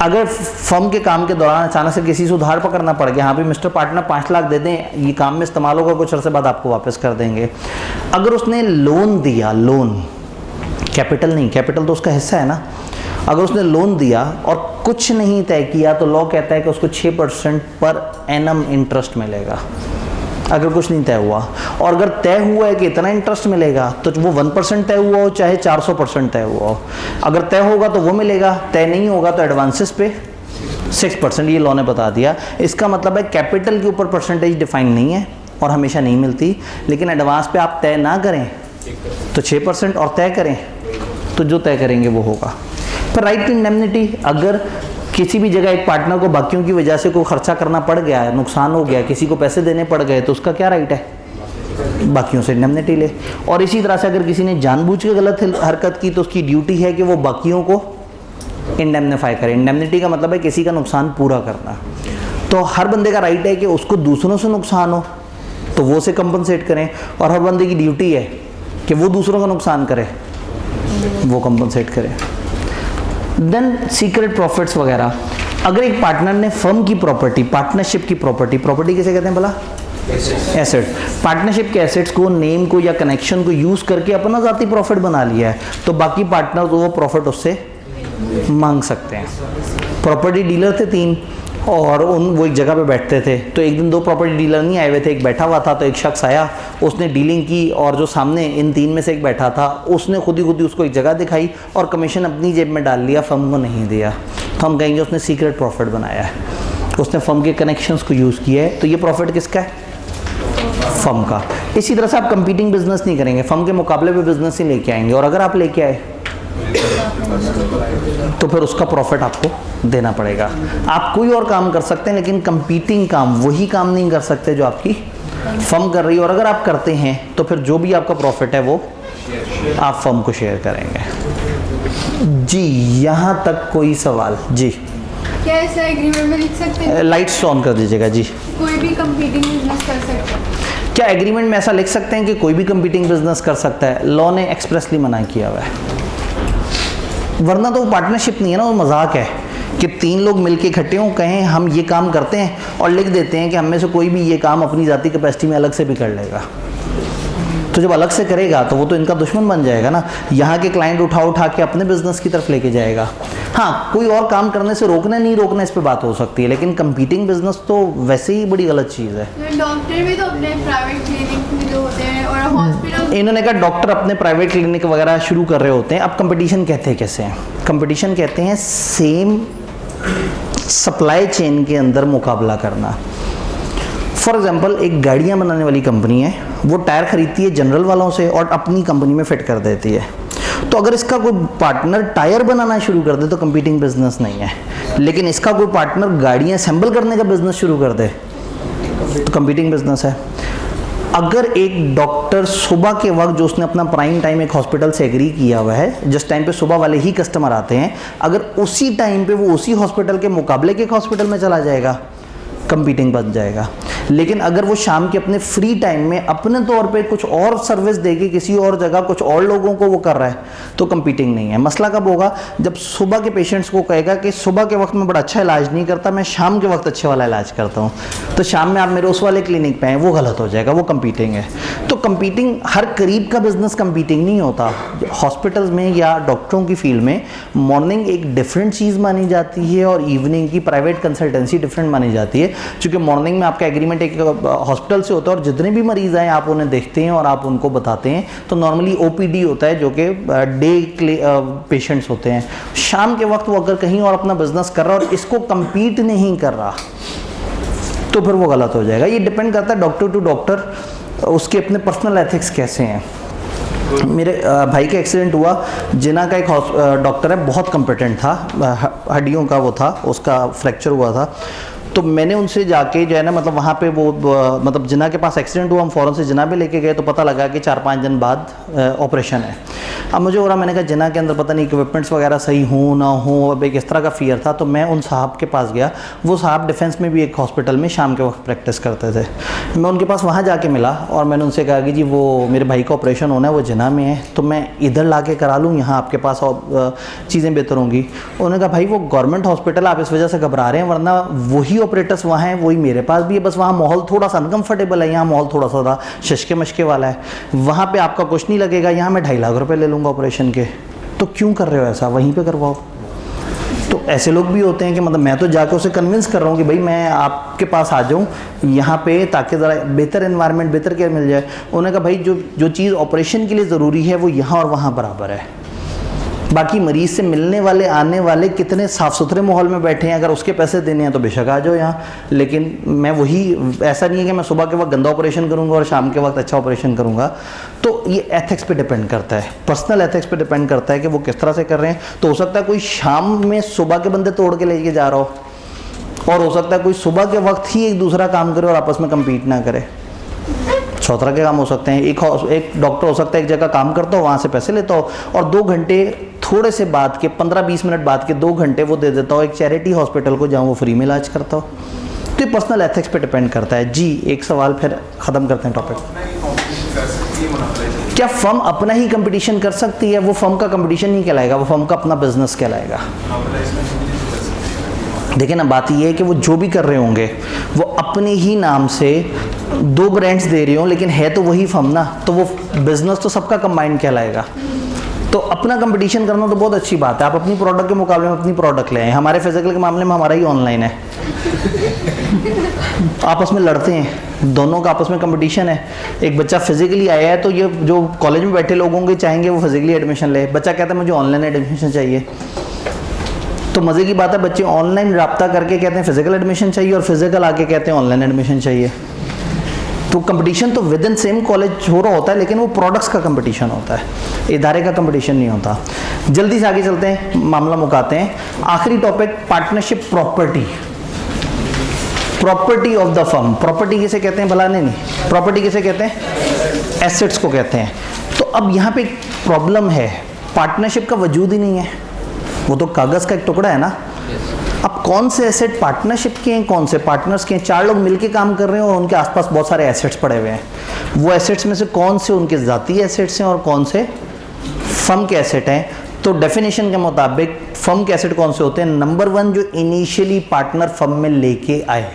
अगर फर्म के काम के दौरान अचानक से किसी से उधार पकड़ना पड़ गया, हाँ भाई मिस्टर पार्टनर 5 लाख दे दें, ये काम में इस्तेमाल होगा, कुछ अर्से बाद आपको वापस कर देंगे। अगर उसने लोन दिया, लोन कैपिटल नहीं, कैपिटल तो उसका हिस्सा है ना, अगर उसने लोन दिया और कुछ नहीं तय किया तो लॉ कहता है कि उसको 6% पर एनम इंटरेस्ट मिलेगा अगर कुछ नहीं तय हुआ। और अगर तय हुआ है कि इतना इंटरेस्ट मिलेगा तो वो 1% तय हुआ हो चाहे 400% तय हुआ हो, अगर तय होगा तो वो मिलेगा, तय नहीं होगा तो एडवांसेस पे 6%, ये लॉ ने बता दिया। इसका मतलब है कैपिटल के ऊपर परसेंटेज डिफाइन नहीं है और हमेशा नहीं मिलती, लेकिन एडवांस पे आप तय ना करें तो 6% और तय करें तो जो तय करेंगे वो होगा। पर राइट टू इंडेमनिटी, अगर किसी भी जगह एक पार्टनर को बाकियों की वजह से कोई खर्चा करना पड़ गया है, नुकसान हो गया, किसी को पैसे देने पड़ गए, तो उसका क्या राइट है? बाकियों से इंडेमनिटी ले। और इसी तरह से अगर किसी ने जानबूझ के गलत हरकत की तो उसकी ड्यूटी है कि वो बाकियों को इंडेमनीफाई करे। इंडेमनिटी का मतलब है किसी का नुकसान पूरा करना। तो हर बंदे का राइट है कि उसको दूसरों से नुकसान हो तो वो से कंपनसेट करें, और हर बंदे की ड्यूटी है कि वो दूसरों का नुकसान करे, वो कंपनसेट करें। देन सीक्रेट प्रॉफिट्स वगैरह, अगर एक पार्टनर ने फर्म की प्रॉपर्टी, पार्टनरशिप की प्रॉपर्टी किसे कहते हैं भला? एसेट। पार्टनरशिप के एसेट्स को, नेम को या कनेक्शन को यूज करके अपना ज़ाती प्रॉफिट बना लिया है, तो बाकी पार्टनर वो प्रॉफिट उससे मांग सकते हैं। प्रॉपर्टी डीलर थे 3, और वो एक जगह पे बैठते थे। तो एक दिन 2 प्रॉपर्टी डीलर नहीं आए हुए थे, एक बैठा हुआ था, तो एक शख्स आया, उसने डीलिंग की, और जो सामने इन 3 में से एक बैठा था उसने खुद ही उसको एक जगह दिखाई और कमीशन अपनी जेब में डाल लिया, फर्म को नहीं दिया। तो हम कहेंगे उसने सीक्रेट प्रॉफिट बनाया है, उसने फर्म के कनेक्शंस को यूज़ किया है। तो ये प्रॉफिट किसका है? फर्म का। इसी तरह से आप कंपीटिंग बिजनेस नहीं करेंगे, फर्म के मुकाबले पे बिजनेस ही लेके आएंगे, और अगर आप लेके आए तो फिर उसका प्रॉफिट आपको देना पड़ेगा। आप कोई और काम कर सकते हैं, लेकिन कंपीटिंग काम वही काम नहीं कर सकते जो आपकी फर्म कर रही है। और अगर आप करते हैं तो फिर जो भी आपका प्रॉफिट है वो आप फर्म को शेयर करेंगे। जी, यहाँ तक कोई सवाल? जी, क्या ऐसा एग्रीमेंट में लिख सकते हैं? लाइट्स ऑन कर दीजिएगा। जी, कोई भी कंपीटिंग बिजनेस कर सकता है? क्या एग्रीमेंट में ऐसा लिख सकते हैं कि कोई भी कंपीटिंग बिजनेस कर सकता है? लॉ ने एक्सप्रेसली मना किया हुआ है, वरना तो वो पार्टनरशिप नहीं है ना, वो मजाक है कि 3 लोग मिलके इकट्ठे हों, कहें हम ये काम करते हैं, और लिख देते हैं कि हम में से कोई भी ये काम अपनी जाति कैपेसिटी में अलग से भी कर लेगा। तो जब अलग से करेगा तो वो तो इनका दुश्मन बन जाएगा ना, यहाँ के क्लाइंट उठा के अपने बिजनेस की तरफ लेके जाएगा। हाँ, कोई और काम करने से रोकना नहीं रोकना इस पे बात हो सकती है, लेकिन कंपीटिंग बिजनेस तो वैसे ही बड़ी गलत चीज़ है। डॉक्टर भी तो अपने प्राइवेट क्लिनिक में जो होते हैं, और हॉस्पिटल, इन्होंने कहा डॉक्टर अपने प्राइवेट क्लिनिक वगैरह शुरू कर रहे होते हैं। अब कंपटीशन कहते हैं कैसे हैं? कंपटीशन कहते हैं सेम सप्लाई चेन के अंदर मुकाबला करना। फॉर एग्जाम्पल, एक गाड़ियाँ बनाने वाली कंपनी है, वो टायर खरीदती है जनरल वालों से और अपनी कंपनी में फिट कर देती है। तो अगर इसका कोई पार्टनर टायर बनाना शुरू कर दे तो कंपीटिंग बिजनेस नहीं है, लेकिन इसका कोई पार्टनर गाड़ियाँ असेंबल करने का बिजनेस शुरू कर दे तो कंपीटिंग बिजनेस है। अगर एक डॉक्टर सुबह के वक्त, जो उसने अपना प्राइम टाइम एक हॉस्पिटल से एग्री किया हुआ है, जिस टाइम पे सुबह वाले ही कस्टमर आते हैं, अगर उसी टाइम पे वो उसी हॉस्पिटल के मुकाबले के एक हॉस्पिटल में चला जाएगा, कंपीटिंग बन जाएगा। लेकिन अगर वो शाम के अपने फ्री टाइम में अपने तौर पे कुछ और सर्विस देके किसी और जगह कुछ और लोगों को वो कर रहा है तो कंपीटिंग नहीं है। मसला कब होगा? जब सुबह के पेशेंट्स को कहेगा कि सुबह के वक्त में बड़ा अच्छा इलाज नहीं करता, मैं शाम के वक्त अच्छे वाला इलाज करता हूँ, तो शाम में आप मेरे उस वाले क्लिनिक पे आए, वो गलत हो जाएगा, वो कंपीटिंग है। तो कंपीटिंग, हर करीब का बिजनेस कंपीटिंग नहीं होता। हॉस्पिटल्स में या डॉक्टरों की फील्ड में मॉर्निंग एक डिफरेंट चीज़ मानी जाती है और इवनिंग की प्राइवेट कंसल्टेंसी डिफरेंट मानी जाती है, क्योंकि मॉर्निंग में आपका एग्रीमेंट एक हॉस्पिटल से होता है और जितने भी मरीज आए आप उन्हें देखते हैं और आप उनको बताते हैं। तो नॉर्मली ओपीडी होता है जो कि डे पेशेंट्स होते हैं। शाम के वक्त वो अगर कहीं और अपना बिजनेस कर रहा है और इसको कंपीट नहीं कर रहा तो फिर वो गलत हो जाएगा। ये डिपेंड करता है डॉक्टर टू डॉक्टर, उसके अपने पर्सनल एथिक्स कैसे हैं। मेरे भाई का एक्सीडेंट हुआ, जिना का एक डॉक्टर है, बहुत कॉम्पिटेंट था, हड्डियों का वो था, उसका फ्रैक्चर हुआ था। तो मैंने उनसे जाके जो है ना, मतलब वहाँ पे वो मतलब जिना के पास एक्सीडेंट हुआ, हम फ़ौरन से जिना पे लेके गए तो पता लगा कि 4-5 दिन बाद ऑपरेशन है। अब मुझे हो रहा, मैंने कहा जिना के अंदर पता नहीं इक्विपमेंट्स वगैरह सही हों ना हो, अब एक इस तरह का फियर था। तो मैं उन साहब के पास गया, वो साहब डिफेंस में भी एक हॉस्पिटल में शाम के वक्त प्रैक्टिस करते थे। मैं उनके पास वहाँ जाके मिला और मैंने उनसे कहा कि जी वो मेरे भाई का ऑपरेशन होना है, वो जिना में है, तो मैं इधर ला के करा लूँ, यहाँ आपके पास चीज़ें बेहतर होंगी। उन्होंने कहा भाई वो गवर्नमेंट हॉस्पिटल, आप इस वजह से घबरा रहे हैं, वरना वही ऑपरेटर्स वहाँ है, वही मेरे पास भी है, बस वहाँ माहौल थोड़ा सा अनकम्फर्टेबल है, यहाँ माहौल थोड़ा सा शशके मशके वाला है। वहाँ पे आपका कुछ नहीं लगेगा, यहाँ मैं 2.5 लाख रुपए ले लूँगा ऑपरेशन के। तो क्यों कर रहे हो ऐसा, वहीं पे करवाओ। तो ऐसे लोग भी होते हैं कि मतलब मैं तो जाकर उसे कन्विंस कर रहा हूँ कि भाई मैं आपके पास आ जाऊँ यहाँ पे, ताकि ज़रा बेहतर एनवायरनमेंट, बेहतर केयर मिल जाए। उन्होंने कहा भाई जो चीज़ ऑपरेशन के लिए ज़रूरी है वो यहाँ और वहाँ बराबर है, बाकी मरीज से मिलने वाले आने वाले कितने साफ़ सुथरे माहौल में बैठे हैं, अगर उसके पैसे देने हैं तो बेशक आ जाओ यहाँ। लेकिन मैं वही, ऐसा नहीं है कि मैं सुबह के वक्त गंदा ऑपरेशन करूँगा और शाम के वक्त अच्छा ऑपरेशन करूँगा। तो ये एथिक्स पे डिपेंड करता है, पर्सनल एथिक्स पे डिपेंड करता है कि वो किस तरह से कर रहे हैं। तो हो सकता है कोई शाम में सुबह के बंदे तोड़ के लेके जा रहा हो, और हो सकता है कोई सुबह के वक्त ही एक दूसरा काम करे और आपस में कम्पीट ना करे। 100 तरह के काम हो सकते हैं। एक डॉक्टर हो सकता है एक जगह काम करता हो, वहाँ से पैसे लेता हो, और 2 घंटे थोड़े से बाद के 15-20 मिनट बाद के 2 घंटे वो दे देता हो एक चैरिटी हॉस्पिटल को, जहाँ वो फ्री में इलाज करता हो। तो ये पर्सनल एथिक्स पे डिपेंड करता है। जी, एक सवाल फिर ख़त्म करते हैं टॉपिक। क्या फर्म अपना ही कंपटीशन कर सकती है? वो फर्म का कंपटीशन नहीं कहलाएगा, वो फर्म का अपना बिजनेस कहलाएगा। देखिए ना, बात ये है कि वो जो भी कर रहे होंगे वो अपने ही नाम से 2 ब्रांड्स दे रहे हो, लेकिन है तो वही फर्म ना, तो वो बिजनेस तो सबका कंबाइंड कहलाएगा। तो अपना कंपटीशन करना तो बहुत अच्छी बात है, आप अपनी प्रोडक्ट के मुकाबले में अपनी प्रोडक्ट ले आए। हमारे फिजिकल के मामले में हमारा ही ऑनलाइन है, आपस में लड़ते हैं, दोनों का आपस में कंपटीशन है। एक बच्चा फिजिकली आया है तो ये जो कॉलेज में बैठे लोग होंगे चाहेंगे वो फिजिकली एडमिशन ले, बच्चा कहता है मुझे ऑनलाइन एडमिशन चाहिए। तो मज़े की बात है, बच्चे ऑनलाइन रब्ता करके कहते हैं फिजिकल एडमिशन चाहिए और फिजिकल आके कहते हैं ऑनलाइन एडमिशन चाहिए। तो कंपटीशन तो विद इन सेम कॉलेज हो रहा होता है, लेकिन वो प्रोडक्ट्स का कंपटीशन होता है, इदारे का कंपटीशन नहीं होता। जल्दी से आगे चलते हैं, मामला मुकाते हैं। आखिरी topic, partnership property. Property of the firm. Property किसे कहते हैं भला? नहीं, प्रॉपर्टी किसे कहते हैं? एसेट्स को कहते हैं। तो अब यहाँ पे एक प्रॉब्लम है, पार्टनरशिप का वजूद ही नहीं है, वो तो कागज़ का एक टुकड़ा है ना। अब कौन से एसेट पार्टनरशिप के हैं, कौन से पार्टनर्स के हैं? चार लोग मिलके काम कर रहे हैं और उनके आसपास बहुत सारे एसेट्स पड़े हुए हैं। वो एसेट्स में से कौन से उनके ज़ाती एसेट्स हैं और कौन से फर्म के एसेट हैं? तो डेफिनेशन के मुताबिक फर्म के एसेट कौन से होते हैं? नंबर 1, जो इनिशियली पार्टनर फर्म में लेके आए।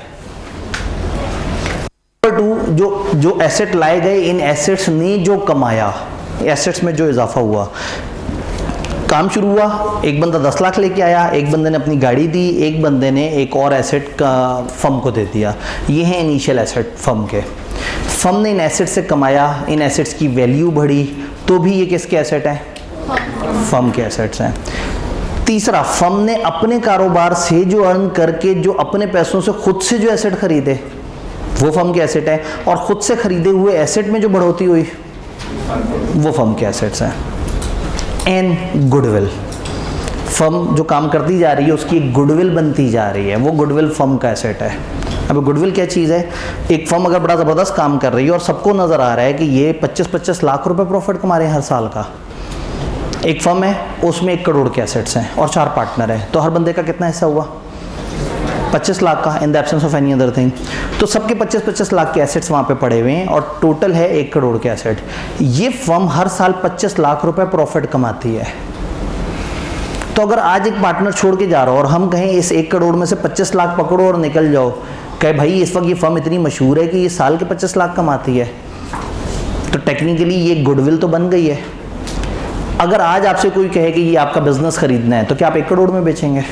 नंबर 2, जो एसेट लाए गए, इन एसेट्स ने जो कमाया, एसेट्स में जो इजाफा हुआ। काम शुरू हुआ, एक बंदा 10 लाख लेके आया, एक बंदे ने अपनी गाड़ी दी, एक बंदे ने एक और एसेट का फर्म को दे दिया। ये हैं इनिशियल एसेट फर्म के। फर्म ने इन एसेट से कमाया, इन एसेट्स की वैल्यू बढ़ी, तो भी ये किसके एसेट हैं? फर्म के एसेट्स हैं। तीसरा, फर्म ने अपने कारोबार से जो अर्न करके, जो अपने पैसों से खुद से जो एसेट खरीदे, वो फर्म के एसेट है। और खुद से खरीदे हुए एसेट में जो बढ़ोतरी हुई, वो फर्म के एसेट्स हैं। एंड गुडविल, फर्म जो काम करती जा रही है उसकी एक गुडविल बनती जा रही है, वो गुडविल फर्म का एसेट है। अब गुडविल क्या चीज़ है? एक फर्म अगर बड़ा ज़बरदस्त काम कर रही है और सबको नज़र आ रहा है कि ये 25-25 लाख रुपए प्रॉफिट कमा रहे हैं हर साल का। एक फर्म है, उसमें 1 करोड़ के एसेट्स हैं और 4 पार्टनर हैं, तो हर बंदे का कितना हिस्सा हुआ? 25 लाख का, in the absence of any other thing. तो सबके 25-25 लाख के एसेट्स वहाँ पे पड़े हुए हैं और टोटल है 1 करोड़ के एसेट। ये फर्म हर साल 25 लाख रुपए प्रॉफिट कमाती है। तो अगर आज एक पार्टनर छोड़ के जा रहा हो और हम कहें इस 1 करोड़ में से 25 लाख पकड़ो और निकल जाओ, कहे भाई इस वक्त ये फर्म इतनी मशहूर है कि ये साल के 25 लाख कमाती है, तो टेक्निकली ये गुडविल तो बन गई है। अगर आज आपसे कोई कहे कि ये आपका बिजनेस खरीदना है, तो क्या आप 1 करोड़ में बेचेंगे?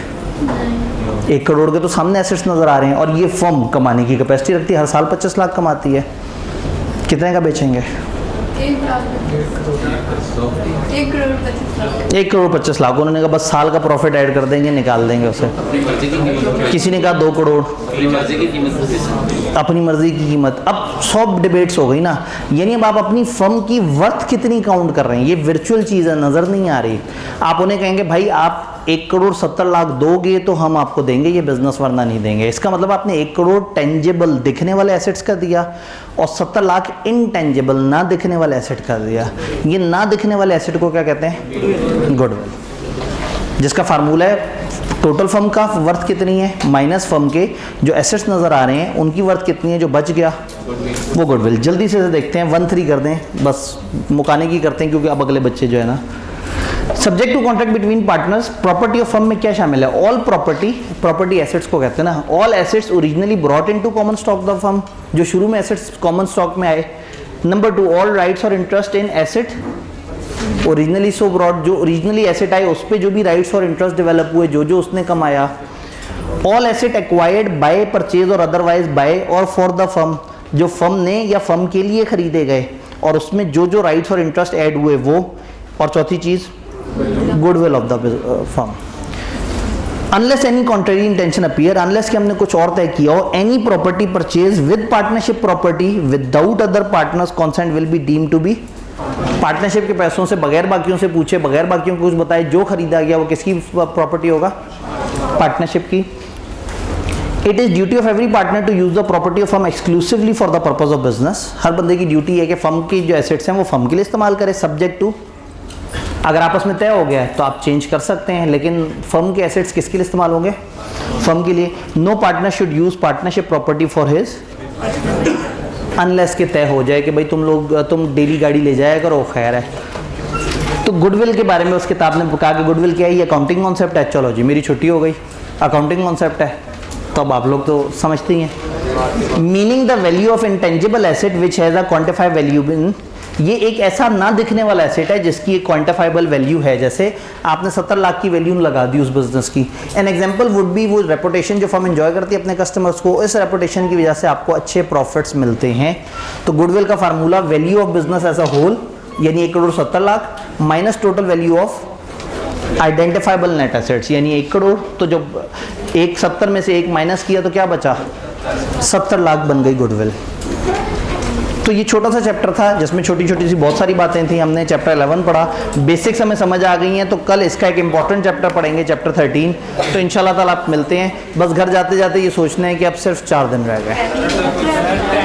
1 करोड़ के तो सामने एसेट्स नजर आ रहे हैं और ये फर्म कमाने की कैपेसिटी रखती है, हर साल 25 लाख कमाती है, कितने का बेचेंगे? 1 करोड़ 25 लाख। उन्होंने कहा बस साल का प्रॉफिट ऐड कर देंगे, निकाल देंगे उसे। किसी ने कहा 2 करोड़, अपनी मर्जी की कीमत। अब 100 डिबेट्स हो गई ना, यानी अब आप अपनी फर्म की वर्थ कितनी काउंट कर रहे हैं, ये वर्चुअल चीज़ है, नज़र नहीं आ रही। आप उन्हें कहेंगे भाई आप 1 करोड़ 70 लाख दोगे तो हम आपको देंगे ये बिजनेस, वरना नहीं देंगे। इसका मतलब आपने 1 करोड़ टेंजिबल दिखने वाले एसेट्स का दिया और 70 लाख इनटेंजिबल ना दिखने वाले एसेट का दिया। ये ना दिखने वाले एसेट को क्या कहते हैं? गुडविल, जिसका फार्मूला है टोटल फर्म का वर्थ कितनी है माइनस फर्म के जो एसेट्स नज़र आ रहे हैं उनकी वर्थ कितनी है, जो बच गया वो गुडविल। जल्दी से देखते हैं, 1-3 कर दें, बस मुकाने की करते हैं क्योंकि अब अगले बच्चे जो है ना। Subject to contract between partners. Property of firm में क्या शामिल है? ऑल प्रॉपर्टी एसेट्स को कहते हैं ना। All assets originally brought into common stock the firm, जो शुरू में एसेट्स कॉमन स्टॉक में आए। नंबर 2, ऑल राइट्स और interest in asset originally so brought, जो ओरिजिनली एसेट आए उस पर जो भी राइट्स और इंटरेस्ट डेवलप हुए, जो जो उसने कमाया। All asset acquired by, purchase और अदरवाइज बाय और फॉर द फर्म, जो फर्म ने या फर्म के लिए खरीदे गए और उसमें जो जो राइट्स और इंटरेस्ट ऐड हुए वो। और चौथी चीज़ goodwill of the firm. Unless any contrary intention appear, unless कि हमने कुछ और तय किया हो, any property purchase with partnership property without other partners consent will be deemed to be. Partnership के पैसों से बगैर बाकियों से पूछे, बगैर बाकियों को कुछ बताए, जो खरीदा गया वो किसकी प्रॉपर्टी होगा? पार्टनरशिप की। It is duty of every partner to use the property of firm exclusively for the purpose of business. हर बंदे की ड्यूटी है कि फर्म की जो एसेट्स हैं वो फर्म के लिए इस्तेमाल करे, सब्जेक्ट टू, अगर आपस में तय हो गया है तो आप चेंज कर सकते हैं, लेकिन फर्म के एसेट्स किसके लिए इस्तेमाल होंगे? फर्म के लिए। No partner should use partnership property for his, unless के तय हो जाए कि भाई तुम डेली गाड़ी ले जाया करो, खैर है। तो गुडविल के बारे में उस किताब ने कहा कि गुडविल क्या है? ये अकाउंटिंग कॉन्सेप्ट है। चलो जी, मेरी छुट्टी हो गई, अकाउंटिंग कॉन्सेप्ट है, तो अब आप लोग तो समझते ही हैं। Meaning the value of intangible asset which has a quantified value in ये एक ऐसा ना दिखने वाला एसेट है जिसकी एक क्वांटिफाइबल वैल्यू है। जैसे आपने 70 लाख की वैल्यू लगा दी उस बिजनेस की। एन एग्जांपल वुड बी वो रेपुटेशन जो फर्म एंजॉय करती है अपने कस्टमर्स को, इस रेपुटेशन की वजह से आपको अच्छे प्रॉफिट्स मिलते हैं। तो गुडविल का formula value of business as a whole यानी 1 crore 70 lakh minus total value of identifiable net assets यानी 1 करोड़। तो जब 170 में से 1 माइनस किया तो क्या बचा, 70 लाख बन गई गुडविल। तो ये छोटा सा चैप्टर था जिसमें छोटी छोटी सी बहुत सारी बातें थी। हमने चैप्टर 11 पढ़ा, बेसिक्स हमें समझ आ गई हैं। तो कल इसका एक इंपॉर्टेंट चैप्टर पढ़ेंगे, चैप्टर 13। तो इंशाल्लाह ताला आप मिलते हैं। बस घर जाते जाते ये सोचना है कि अब सिर्फ 4 दिन रह गए।